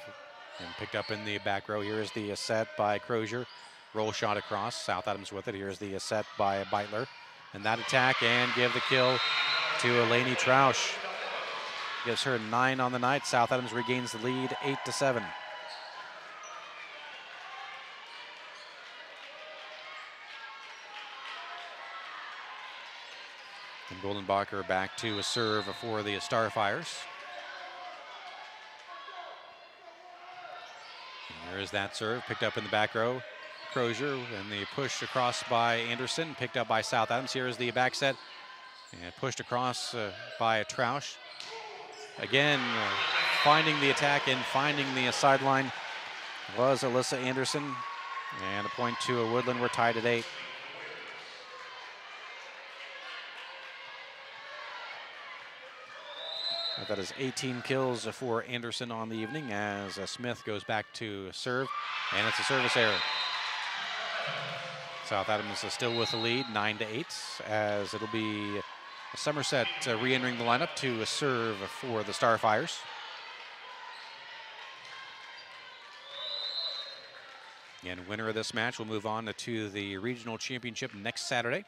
A: and picked up in the back row. Here is the set by Crozier. Roll shot across. South Adams with it. Here's the set by Beitler. And that attack and give the kill to Eleni Trausch. Gives her 9 on the night. South Adams regains the lead 8-7. And Bullenbacher back to a serve for the Starfires. There is that serve, picked up in the back row. Crozier, and the push across by Anderson, picked up by South Adams. Here is the back set, and pushed across by Trausch. Again, finding the attack and finding the sideline was Alyssa Anderson. And a point to a Woodland. We're tied at 8. That is 18 kills for Anderson on the evening as Smith goes back to serve, and it's a service error. South Adams is still with the lead, 9-8, as it'll be Somerset re-entering the lineup to serve for the Starfires. And winner of this match will move on to the regional championship next Saturday.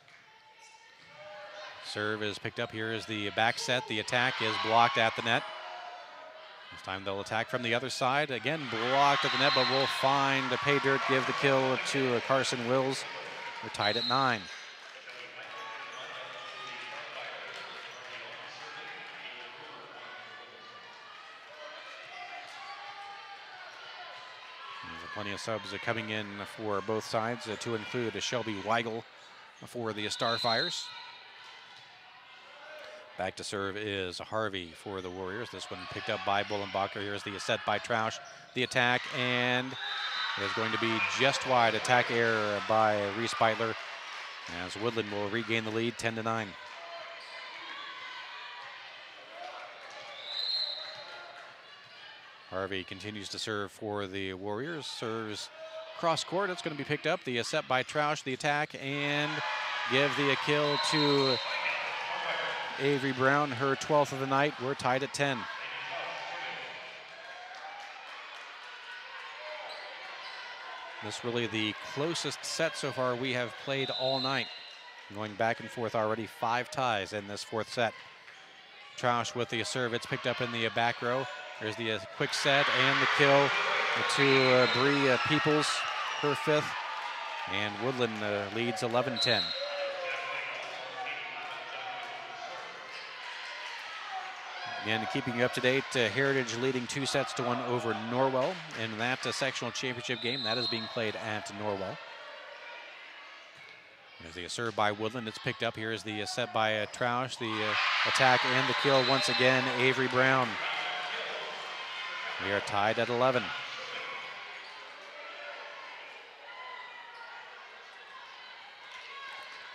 A: Serve is picked up. Here is the back set. The attack is blocked at the net. This time they'll attack from the other side. Again, blocked at the net, but will find Pay Dirt, give the kill to Carson Wills. We're tied at 9. There's plenty of subs coming in for both sides, to include Shelby Weigel for the Starfires. Back to serve is Harvey for the Warriors. This one picked up by Bullenbacher. Here's the set by Troush. The attack, and it is going to be just wide. Attack error by Reese Beitler, as Woodland will regain the lead, 10-9. Harvey continues to serve for the Warriors. Serves cross court. It's going to be picked up. The set by Troush. The attack, and give the kill to Avery Brown, her 12th of the night. We're tied at 10. This really the closest set so far we have played all night. Going back and forth already, 5 ties in this 4th set. Troush with the serve. It's picked up in the back row. There's the quick set and the kill to Bree Peoples, her 5th. And Woodland leads 11-10. And keeping you up to date, Heritage leading 2-1 over Norwell in that sectional championship game. That is being played at Norwell. There's the serve by Woodland. It's picked up. Here is the set by Troush. The attack and the kill once again, Avery Brown. We are tied at 11.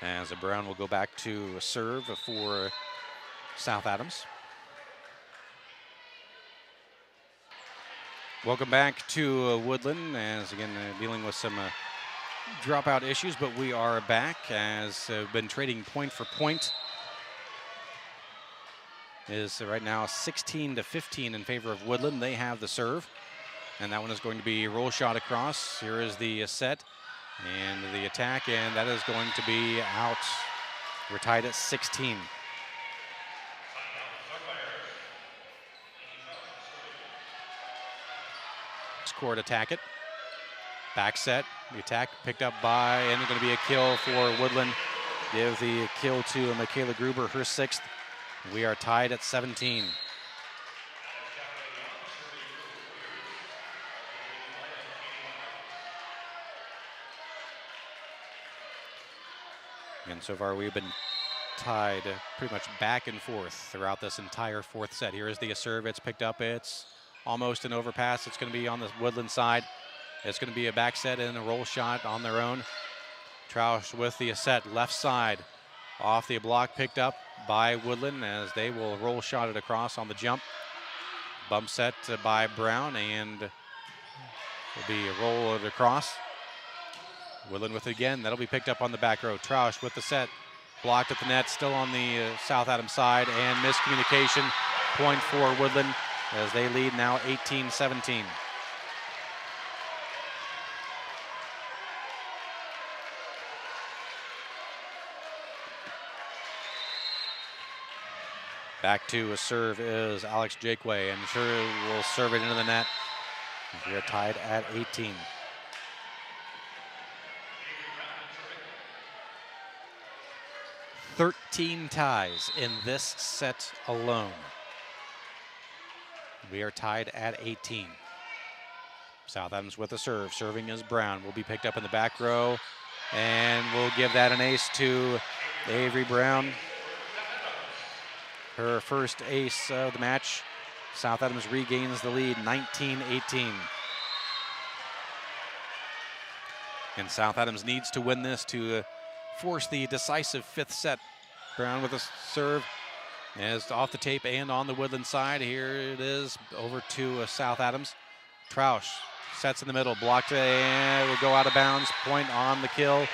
A: As Brown will go back to serve for South Adams. Welcome back to Woodland, as again dealing with some dropout issues, but we are back as been trading point for point. Is right now 16-15 in favor of Woodland. They have the serve, and that one is going to be roll shot across. Here is the set and the attack, and that is going to be out. We're tied at 16. Court attack it. Back set. The attack picked up by, and it's going to be a kill for Woodland. Give the kill to Michaela Gruber, her 6th. We are tied at 17. And so far we've been tied pretty much back and forth throughout this entire 4th set. Here is the serve. It's picked up. It's almost an overpass. It's going to be on the Woodland side. It's going to be a back set and a roll shot on their own. Troush with the set left side. Off the block, picked up by Woodland as they will roll shot it across on the jump. Bump set by Brown, and will be a roll it across. Woodland with it again. That'll be picked up on the back row. Troush with the set. Blocked at the net, still on the South Adams side, and miscommunication. Point for Woodland, as they lead now 18-17. Back to a serve is Alex Jakeway, and sure will serve it into the net. We are tied at 18. "13 ties in this set alone. We are tied at 18. South Adams with a serve. Serving is Brown. Will be picked up in the back row, and we'll give that an ace to Avery Brown. Her first ace of the match. South Adams regains the lead, 19-18. And South Adams needs to win this to force the decisive 5th set. Brown with a serve. As off the tape and on the Woodland side, here it is over to South Adams. Troush sets in the middle, blocked, and will go out of bounds. Point on the kill.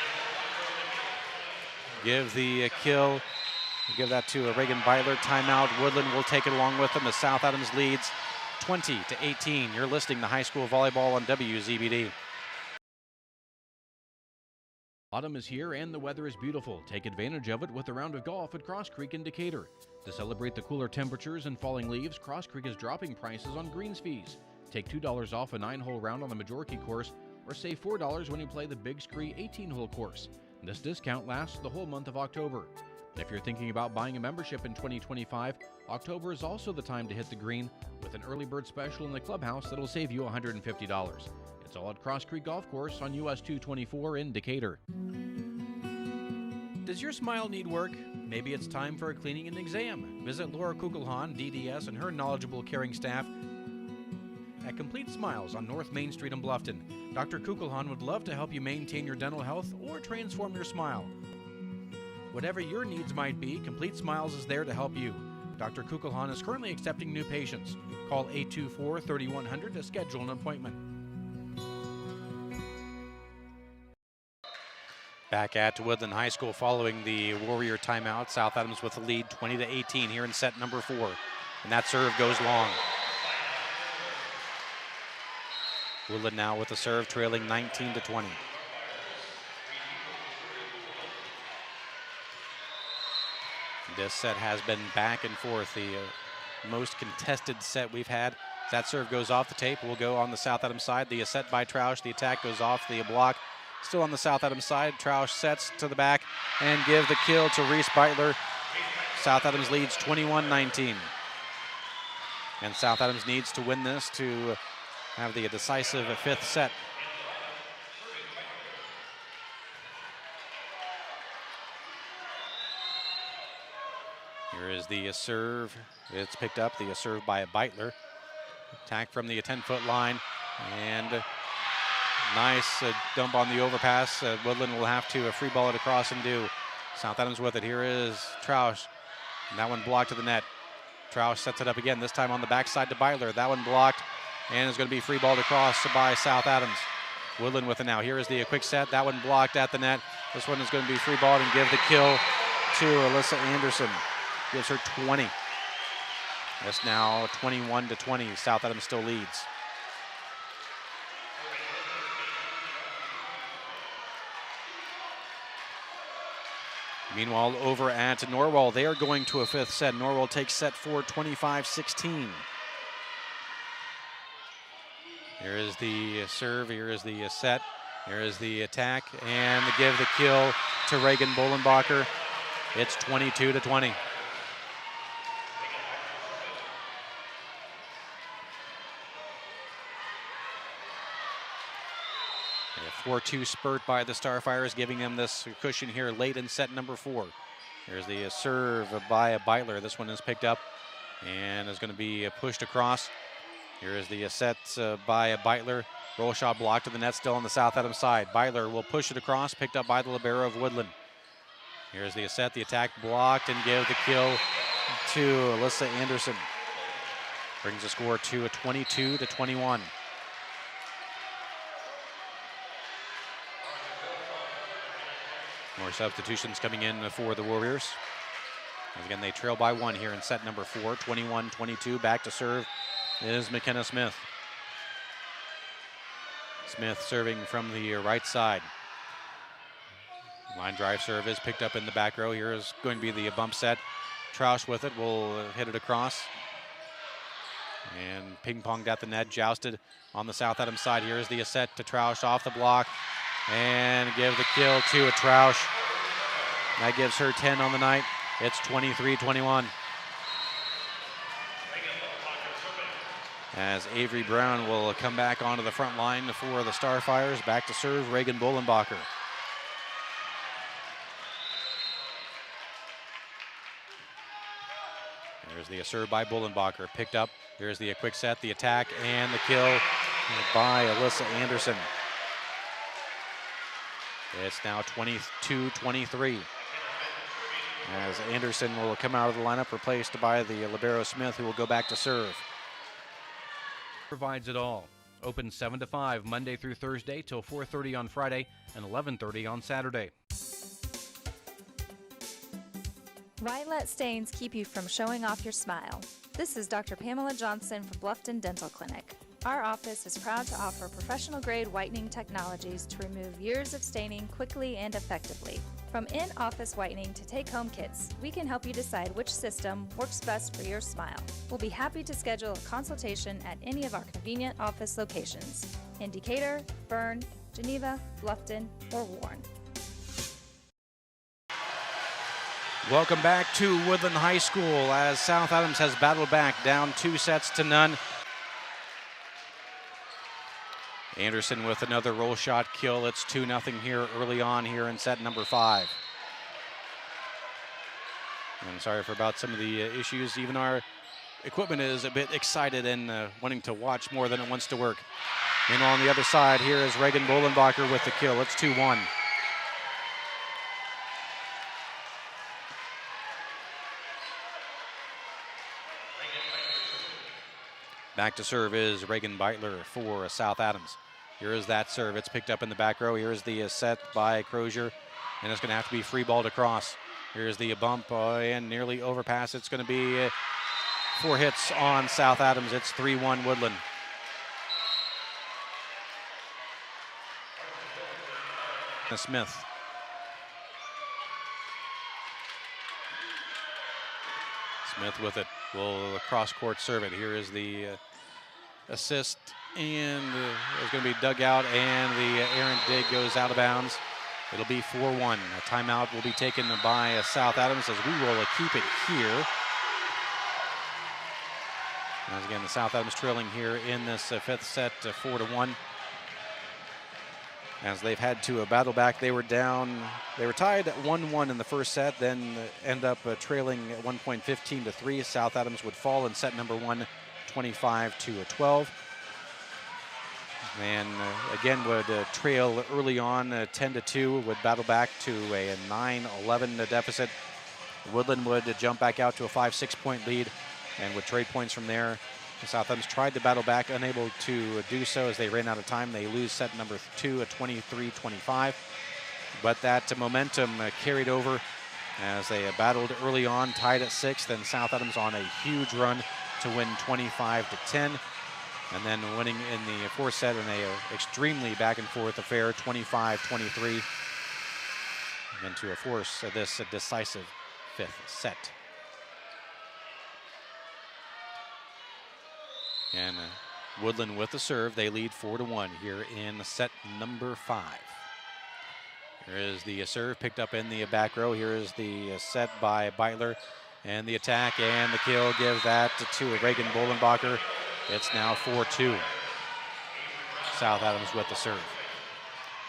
A: Give the kill. Give that to Reagan Beitler. Timeout. Woodland will take it along with them as South Adams leads 20-18. You're listening to high school volleyball on WZBD.
F: Autumn is here and the weather is beautiful. Take advantage of it with a round of golf at Cross Creek in Decatur. To celebrate the cooler temperatures and falling leaves, Cross Creek is dropping prices on greens fees. Take $2 off a 9-hole round on the Majorca course, or save $4 when you play the Big Scree 18-hole course. This discount lasts the whole month of October. And if you're thinking about buying a membership in 2025, October is also the time to hit the green with an early bird special in the clubhouse that'll save you $150. It's all at Cross Creek Golf Course on US 224 in Decatur.
A: Does your smile need work? Maybe it's time for a cleaning and exam. Visit Laura Kugelhahn, DDS, and her knowledgeable, caring staff at Complete Smiles on North Main Street in Bluffton. Dr. Kugelhahn would love to help you maintain your dental health or transform your smile. Whatever your needs might be, Complete Smiles is there to help you. Dr. Kugelhahn is currently accepting new patients. Call 824-3100 to schedule an appointment. Back at Woodland High School following the Warrior timeout. South Adams with the lead 20-18 here in set number 4. And that serve goes long. Woodland now with the serve trailing 19-20. This set has been back and forth, the most contested set we've had. That serve goes off the tape. Will go on the South Adams side. The set by Troush. The attack goes off the block. Still on the South Adams side. Troush sets to the back and give the kill to Reese Beitler. South Adams leads 21-19. And South Adams needs to win this to have the decisive 5th set. Here is the serve. It's picked up. The serve by Beitler. Attack from the 10-foot line. And nice dump on the overpass. Woodland will have to free ball it across and do. South Adams with it. Here is Troush. And that one blocked to the net. Troush sets it up again, this time on the backside to Beitler. That one blocked and is going to be free balled across by South Adams. Woodland with it now. Here is the quick set. That one blocked at the net. This one is going to be free balled and give the kill to Alyssa Anderson. Gives her 20. It's now 21-20. South Adams still leads. Meanwhile, over at Norwell, they are going to a 5th set. Norwell takes set 4, 25-16. Here is the serve, here is the set, here is the attack, and the give the kill to Reagan Bolenbacher. It's 22-20. A 4-2 spurt by the Starfires, giving them this cushion here late in set number 4. Here's the serve by Beitler. This one is picked up and is going to be pushed across. Here is the set by Beitler. Roll shot blocked to the net, still on the South Adams side. Beitler will push it across, picked up by the libero of Woodland. Here's the set, the attack blocked, and give the kill to Alyssa Anderson. Brings the score to a 22-21. More substitutions coming in for the Warriors. As again, they trail by 1 here in set number 4, 21-22. Back to serve is McKenna Smith. Smith serving from the right side. Line drive serve is picked up in the back row. Here is going to be the bump set. Troush with it will hit it across. And ping-ponged at the net, jousted on the South Adams side. Here is the set to Troush off the block. And give the kill to a Troush. That gives her 10 on the night. It's 23-21. As Avery Brown will come back onto the front line for the Starfires. Back to serve, Reagan Bolenbacher. There's the serve by Bolenbacher, picked up. Here's the quick set, the attack, and the kill by Alyssa Anderson. It's now 22-23. as Anderson will come out of the lineup, replaced by the libero Smith, who will go back to serve.
F: Provides it all. Open 7 to 5 Monday through Thursday till 4:30 on Friday and 11:30 on Saturday.
G: Why let stains keep you from showing off your smile? This is Dr. Pamela Johnson from Bluffton Dental Clinic. Our office is proud to offer professional-grade whitening technologies to remove years of staining quickly and effectively. From in-office whitening to take-home kits, we can help you decide which system works best for your smile. We'll be happy to schedule a consultation at any of our convenient office locations in Decatur, Bern, Geneva, Bluffton, or Warren.
A: Welcome back to Woodland High School as South Adams has battled back, down 2-0. Anderson with another roll shot kill. It's 2-0 here early on here in set number 5. I'm sorry for about some of the issues. Even our equipment is a bit excited and wanting to watch more than it wants to work. And on the other side, here is Reagan Bolenbacher with the kill. It's 2-1. Back to serve is Reagan Beitler for South Adams. Here is that serve. It's picked up in the back row. Here's the set by Crozier, and it's going to have to be free balled across. Here's the bump and nearly overpass. It's going to be 4 hits on South Adams. It's 3-1 Woodland. Smith. Smith with it. Will cross-court serve it. Here is the assist, and it's going to be dug out, and the errant dig goes out of bounds. It'll be 4-1. A timeout will be taken by South Adams as we will keep it here. As again, the South Adams trailing here in this 5th set, 4-1. As they've had to battle back, they were down. They were tied at 1-1 in the first set, then end up trailing at one point 15-3. South Adams would fall in set number 1, 25-12. And again would trail early on 10-2, would battle back to a 9-11 deficit. Woodland would jump back out to a 5-6 point lead and would trade points from there. South Adams tried to battle back, unable to do so as they ran out of time. They lose set number 2 at 23-25. But that momentum carried over as they battled early on, tied at 6. Then South Adams on a huge run to win 25-10. And then winning in the 4th set in a extremely back and forth affair, 25-23. And to force this decisive 5th set. And Woodland with the serve. They lead 4-1 here in set number 5. Here is the serve picked up in the back row. Here is the set by Beitler. And the attack and the kill gives that to Reagan Bolenbacher. It's now 4-2. South Adams with the serve.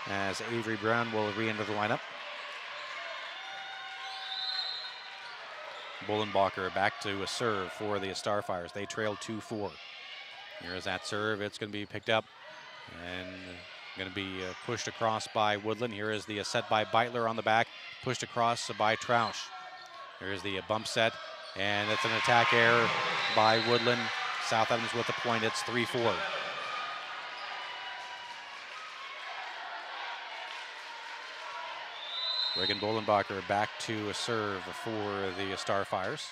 A: As Avery Brown will re-enter the lineup. Bolenbacher back to a serve for the Starfires. They trail 2-4. Here's that serve. It's going to be picked up and going to be pushed across by Woodland. Here is the set by Beitler on the back, pushed across by Troush. Here's the bump set, and it's an attack error by Woodland. South Adams with the point. It's 3-4. Reagan Bolenbacher back to a serve for the Starfires.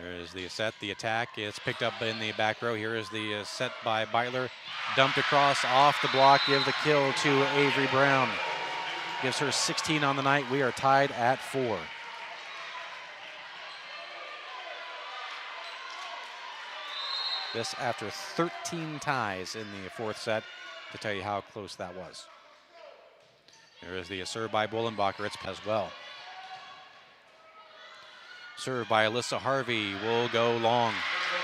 A: Here is the set, the attack. It's picked up in the back row. Here is the set by Beitler. Dumped across off the block. Give the kill to Avery Brown. Gives her 16 on the night. We are tied at 4. This after 13 ties in the 4th set to tell you how close that was. There is the serve by Bolenbacher. It's as well. Serve by Alyssa Harvey will go long.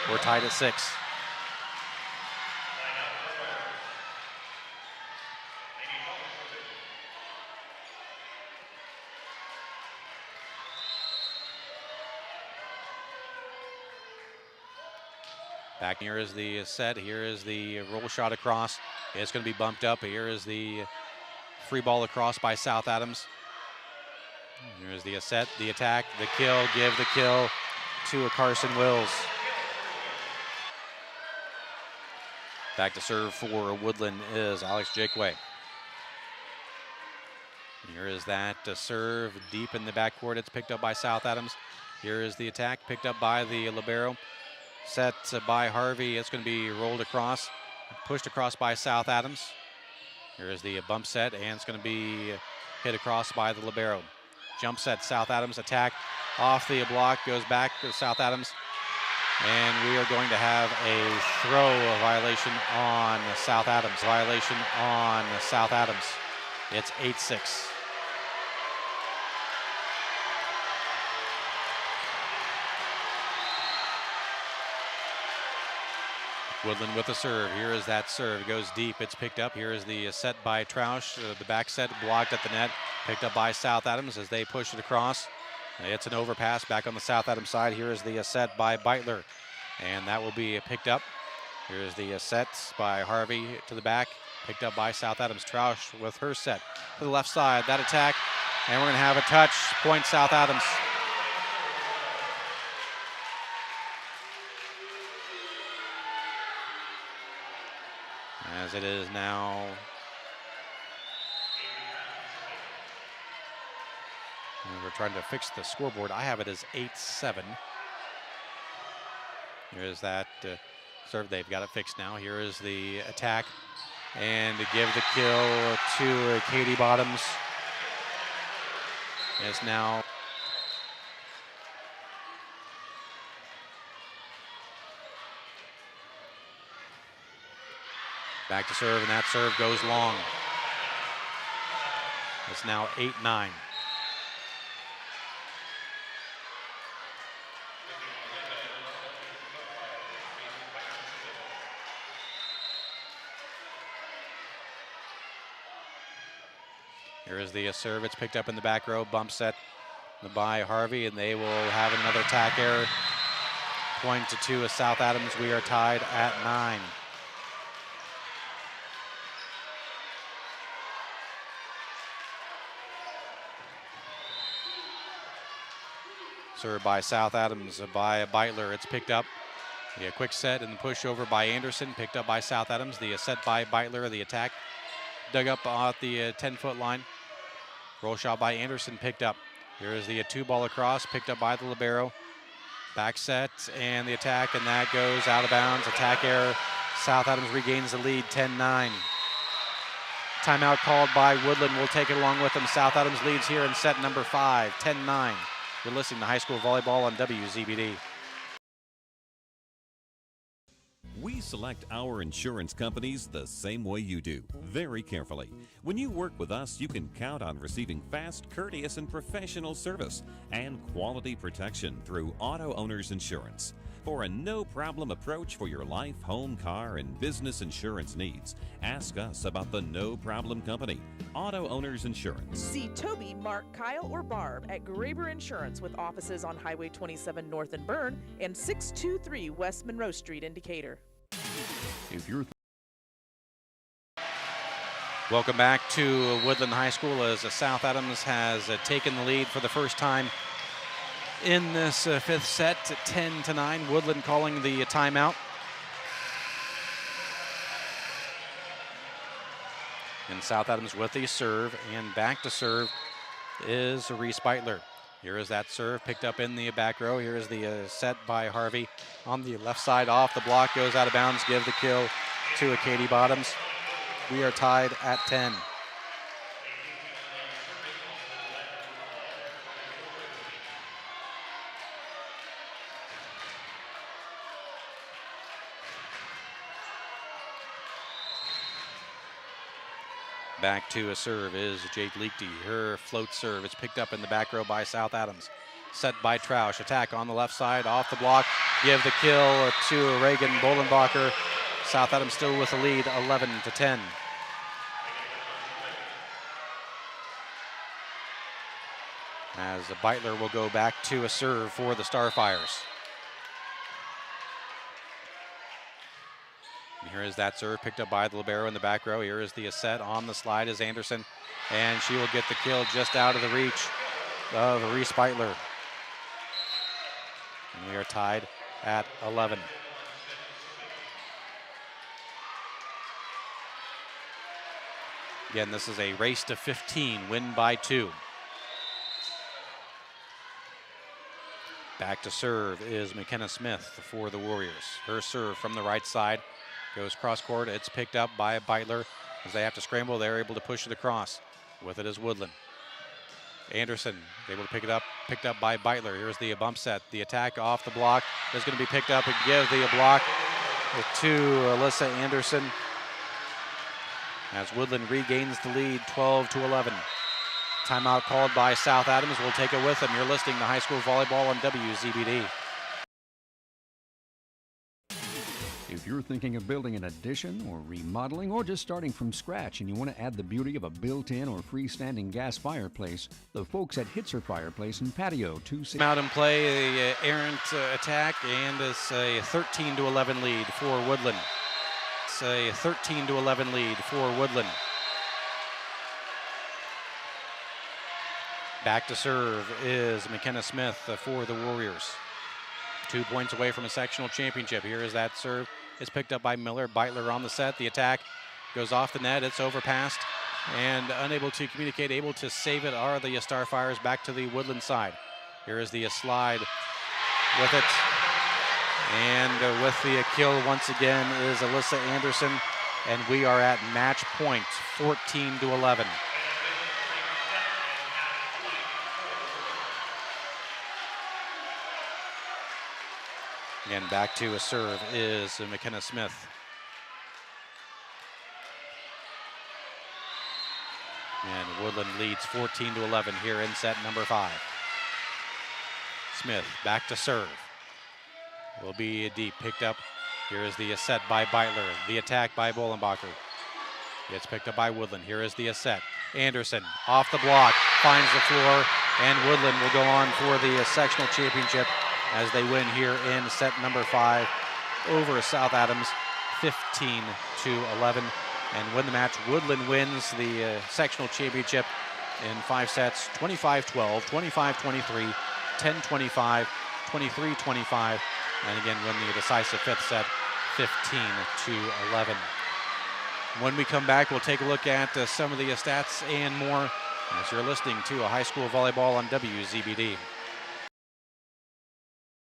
A: We're tied at 6. Back here is the set. Here is the roll shot across. It's going to be bumped up. Here is the Free ball across by South Adams. Here's the set, the attack, the kill, give the kill to Carson Wills. Back to serve for Woodland is Alex Jakeway. Here is that serve deep in the backcourt. It's picked up by South Adams. Here is the attack picked up by the libero. Set by Harvey. It's going to be rolled across, pushed across by South Adams. Here is the bump set, and it's going to be hit across by the libero. Jump set, South Adams attack off the block, goes back to South Adams. And we are going to have a throw violation on South Adams. Violation on South Adams. It's 8-6. Woodland with the serve. Here is that serve. Goes deep. It's picked up. Here is the set by Troush. The back set blocked at the net. Picked up by South Adams as they push it across. It's an overpass back on the South Adams side. Here is the set by Beitler. And that will be picked up. Here is the set by Harvey to the back. Picked up by South Adams. Troush with her set to the left side. That attack. And we're going to have a touch. Point South Adams. As it is now we're trying to fix the scoreboard. I have it as 8-7. Here's that serve. They've got it fixed now. Here is the attack. And to give the kill to Katie Bottoms. It's now back to serve, and that serve goes long. It's now 8-9. Here is the serve. It's picked up in the back row. Bump set by Harvey, and they will have another attack error. Point to 2 is South Adams. We are tied at 9. Served by South Adams by Beitler. It's picked up. The quick set and the push over by Anderson. Picked up by South Adams. The set by Beitler. The attack dug up at the 10-foot line. Roll shot by Anderson picked up. Here is the 2-ball across. Picked up by the libero. Back set and the attack, and that goes out of bounds. Attack error. South Adams regains the lead, 10-9. Timeout called by Woodland. We'll take it along with them. South Adams leads here in set number 5, 10-9. You're listening to High School Volleyball on WZBD.
H: We select our insurance companies the same way you do, very carefully. When you work with us, you can count on receiving fast, courteous, and professional service and quality protection through Auto Owners Insurance. For a no-problem approach for your life, home, car, and business insurance needs, ask us about the No Problem Company, Auto Owners Insurance.
J: See Toby, Mark, Kyle, or Barb at Graber Insurance with offices on Highway 27 North in Bern and 623 West Monroe Street in Decatur.
H: If you're
A: Welcome back to Woodland High School as South Adams has taken the lead for the first time in this fifth set, 10-9. Woodland calling the timeout. And South Adams with the serve, and back to serve is Reese Beitler. Here is that serve picked up in the back row. Here is the set by Harvey on the left side off the block, goes out of bounds, give the kill to Katie Bottoms. We are tied at 10. Back to a serve is Jade Leakty. Her float serve is picked up in the back row by South Adams. Set by Troush. Attack on the left side, off the block. Give the kill to Reagan Bolenbacher. South Adams still with the lead, 11-10. As Beitler will go back to a serve for the Starfires. Here is that serve picked up by the libero in the back row. Here is the set on the slide is Anderson, and she will get the kill just out of the reach of Reese Beitler. And we are tied at 11. Again, this is a race to 15, win by 2. Back to serve is McKenna Smith for the Warriors. Her serve from the right side goes cross court. It's picked up by Beitler. As they have to scramble, they're able to push it across. With it is Woodlan. Anderson able to pick it up, picked up by Beitler. Here's the bump set. The attack off the block is going to be picked up and give the block to Alyssa Anderson as Woodlan regains the lead 12-11. Timeout called by South Adams. We'll take it with them. You're listening to High School Volleyball on WZBD.
E: If you're thinking of building an addition or remodeling or just starting from scratch and you want to add the beauty of a built-in or freestanding gas fireplace, the folks at IHSAA Fireplace and Patio 260
A: out and play the errant attack, and it's a 13-11 lead for Woodlan. It's a 13-11 lead for Woodlan. Back to serve is McKenna Smith for the Warriors. 2 points away from a sectional championship. Here is that serve. It's picked up by Miller. Beitler on the set. The attack goes off the net. It's overpassed and unable to communicate. Able to save it are the Starfires back to the Woodland side. Here is the slide with it. And with the kill once again is Alyssa Anderson. And we are at match point, 14-11. Again, back to a serve is McKenna Smith. And Woodland leads 14-11 here in set number 5. Smith back to serve. Will be deep, picked up. Here is the set by Beitler. The attack by Bolenbacher. It's picked up by Woodland. Here is the set. Anderson off the block, finds the floor, and Woodland will go on for the sectional championship as they win here in set number 5 over South Adams, 15-11. And win the match. Woodland wins the sectional championship in 5 sets, 25-12, 25-23, 10-25, 23-25, and again win the decisive 5th set, 15-11. When we come back, we'll take a look at some of the stats and more as you're listening to a high school volleyball on WZBD.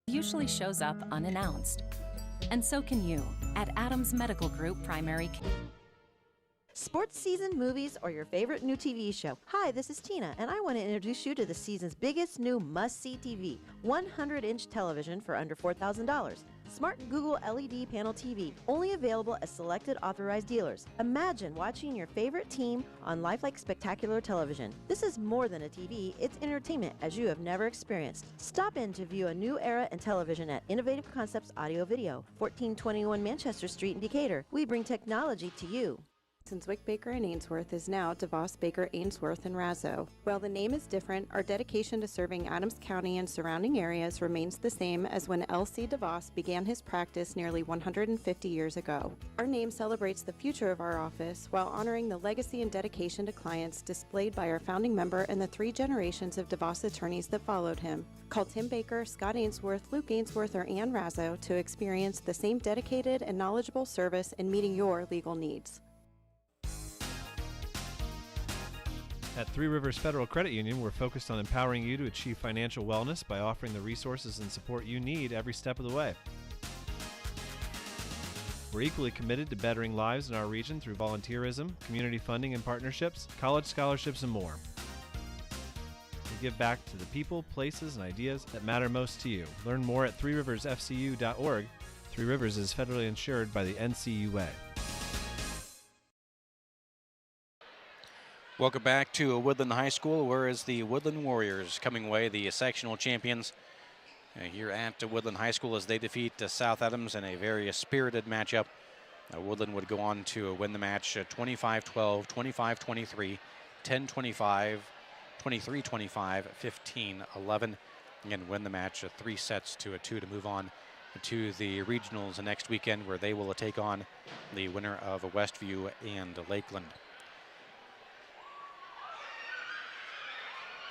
K: Usually shows up unannounced. And so can you at Adams Medical Group Primary Care.
Q: Sports season, movies, or your favorite new TV show. Hi, this is Tina, and I want to introduce you to the season's biggest new must-see TV, 100-inch television for under $4,000. Smart Google LED panel TV, only available at selected authorized dealers. Imagine watching your favorite team on lifelike spectacular television. This is more than a TV, it's entertainment as you have never experienced. Stop in to view a new era in television at Innovative Concepts Audio Video, 1421 Manchester Street in Decatur. We bring technology to you.
T: Wick Baker and Ainsworth is now DeVos Baker Ainsworth and Razzo. While the name is different, our dedication to serving Adams County and surrounding areas remains the same as when L.C. DeVos began his practice nearly 150 years ago. Our name celebrates the future of our office while honoring the legacy and dedication to clients displayed by our founding member and the 3 generations of DeVos attorneys that followed him. Call Tim Baker, Scott Ainsworth, Luke Ainsworth, or Ann Razzo to experience the same dedicated and knowledgeable service in meeting your legal needs.
R: At Three Rivers Federal Credit Union, we're focused on empowering you to achieve financial wellness by offering the resources and support you need every step of the way. We're equally committed to bettering lives in our region through volunteerism, community funding and partnerships, college scholarships, and more. We give back to the people, places, and ideas that matter most to you. Learn more at threeriversfcu.org. Three Rivers is federally insured by the NCUA.
A: Welcome back to Woodland High School, where is the Woodland Warriors coming away, the sectional champions here at Woodland High School as they defeat South Adams in a very spirited matchup. Woodland would go on to win the match 25-12, 25-23, 10-25, 23-25, 15-11, and win the match 3 sets to 2 to move on to the regionals next weekend, where they will take on the winner of Westview and Lakeland.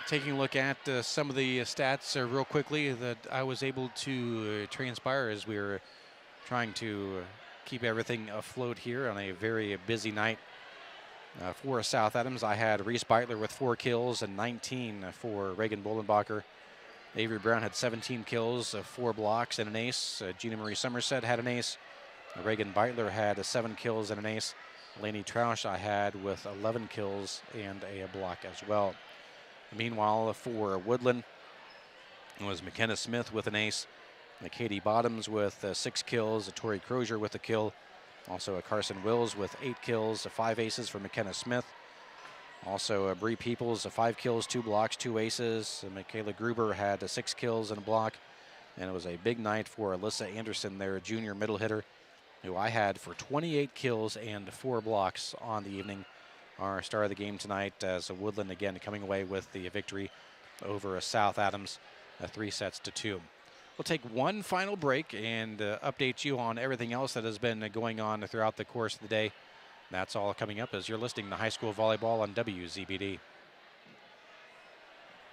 A: Taking a look at some of the stats real quickly that I was able to transpire as we were trying to keep everything afloat here on a very busy night. For South Adams, I had Reese Beitler with 4 kills and 19 for Reagan Bolenbacher. Avery Brown had 17 kills, 4 blocks and an ace. Gina Marie Somerset had an ace. Reagan Beitler had 7 kills and an ace. Lainey Troush I had with 11 kills and a block as well. Meanwhile, for Woodlan, it was McKenna Smith with an ace. Katie Bottoms with 6 kills. Tori Crozier with a kill. Also Carson Wills with 8 kills, 5 aces for McKenna Smith. Also Bree Peoples, 5 kills, 2 blocks, 2 aces. Michaela Gruber had 6 kills and a block. And it was a big night for Alyssa Anderson, their junior middle hitter, who I had for 28 kills and 4 blocks on the evening. Our star of the game tonight, as Woodland again coming away with the victory over South Adams, 3-2. We'll take one final break and update you on everything else that has been going on throughout the course of the day. That's all coming up as you're listening to High School Volleyball on WZBD.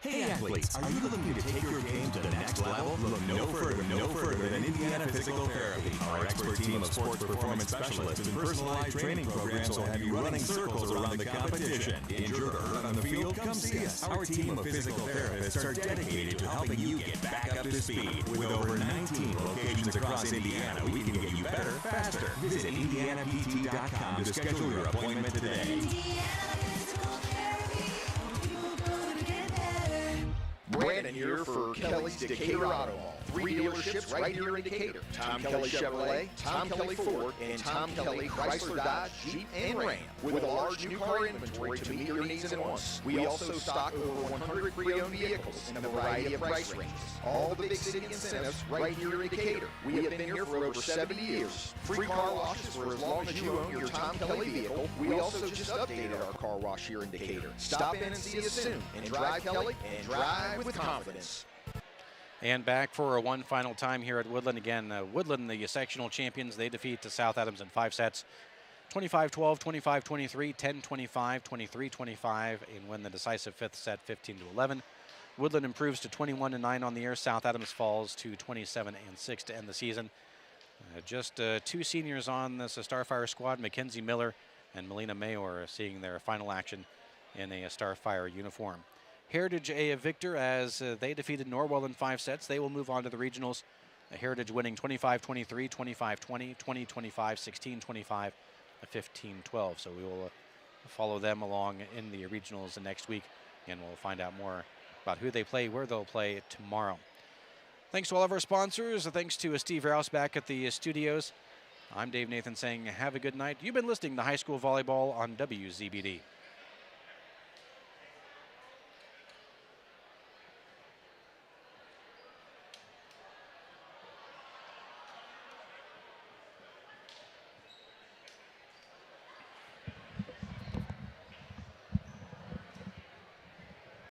U: Hey athletes, are you looking to take your game to the next level? Look no further than Indiana Physical Therapy. Our expert team of sports performance specialists and personalized training programs will have you running circles around the competition. Injured or hurt on the field? Come see us. Our team of physical therapists are dedicated to helping you get back up to speed. With over 19 locations across Indiana, we can get you better, faster. Visit IndianaPT.com to schedule your appointment today.
W: Brandon here for Kelly's Decatur Auto Mall. 3 dealerships right here in Decatur. Tom Kelly Chevrolet, Tom Kelly Ford, and Tom Kelly Chrysler Dodge, Jeep, and Ram. With a large new car inventory to meet your needs and wants. We also stock over 100 pre-owned vehicles in a variety of price ranges. All the big city incentives right here in Decatur. We have been here for over 70 years. Free car washes for as long as you own your Tom Kelly vehicle. We also just updated our car wash here in Decatur. Stop in and see us soon. And drive Kelly and drive with confidence.
A: And back for one final time here at Woodland. Again, Woodland, the sectional champions, they defeat the South Adams in 5 sets. 25-12, 25-23, 10-25, 23-25, and win the decisive 5th set 15-11. Woodland improves to 21-9 on the year. South Adams falls to 27-6 to end the season. Just 2 seniors on this Starfire squad, Mackenzie Miller and Melina Mayor, seeing their final action in a Starfire uniform. Heritage a victor as they defeated Norwell in 5 sets. They will move on to the regionals. Heritage winning 25-23, 25-20, 20-25, 16-25, 15-12. So we will follow them along in the regionals next week, and we'll find out more about who they play, where they'll play tomorrow. Thanks to all of our sponsors. Thanks to Steve Rouse back at the studios. I'm Dave Nathan saying have a good night. You've been listening to High School Volleyball on WZBD.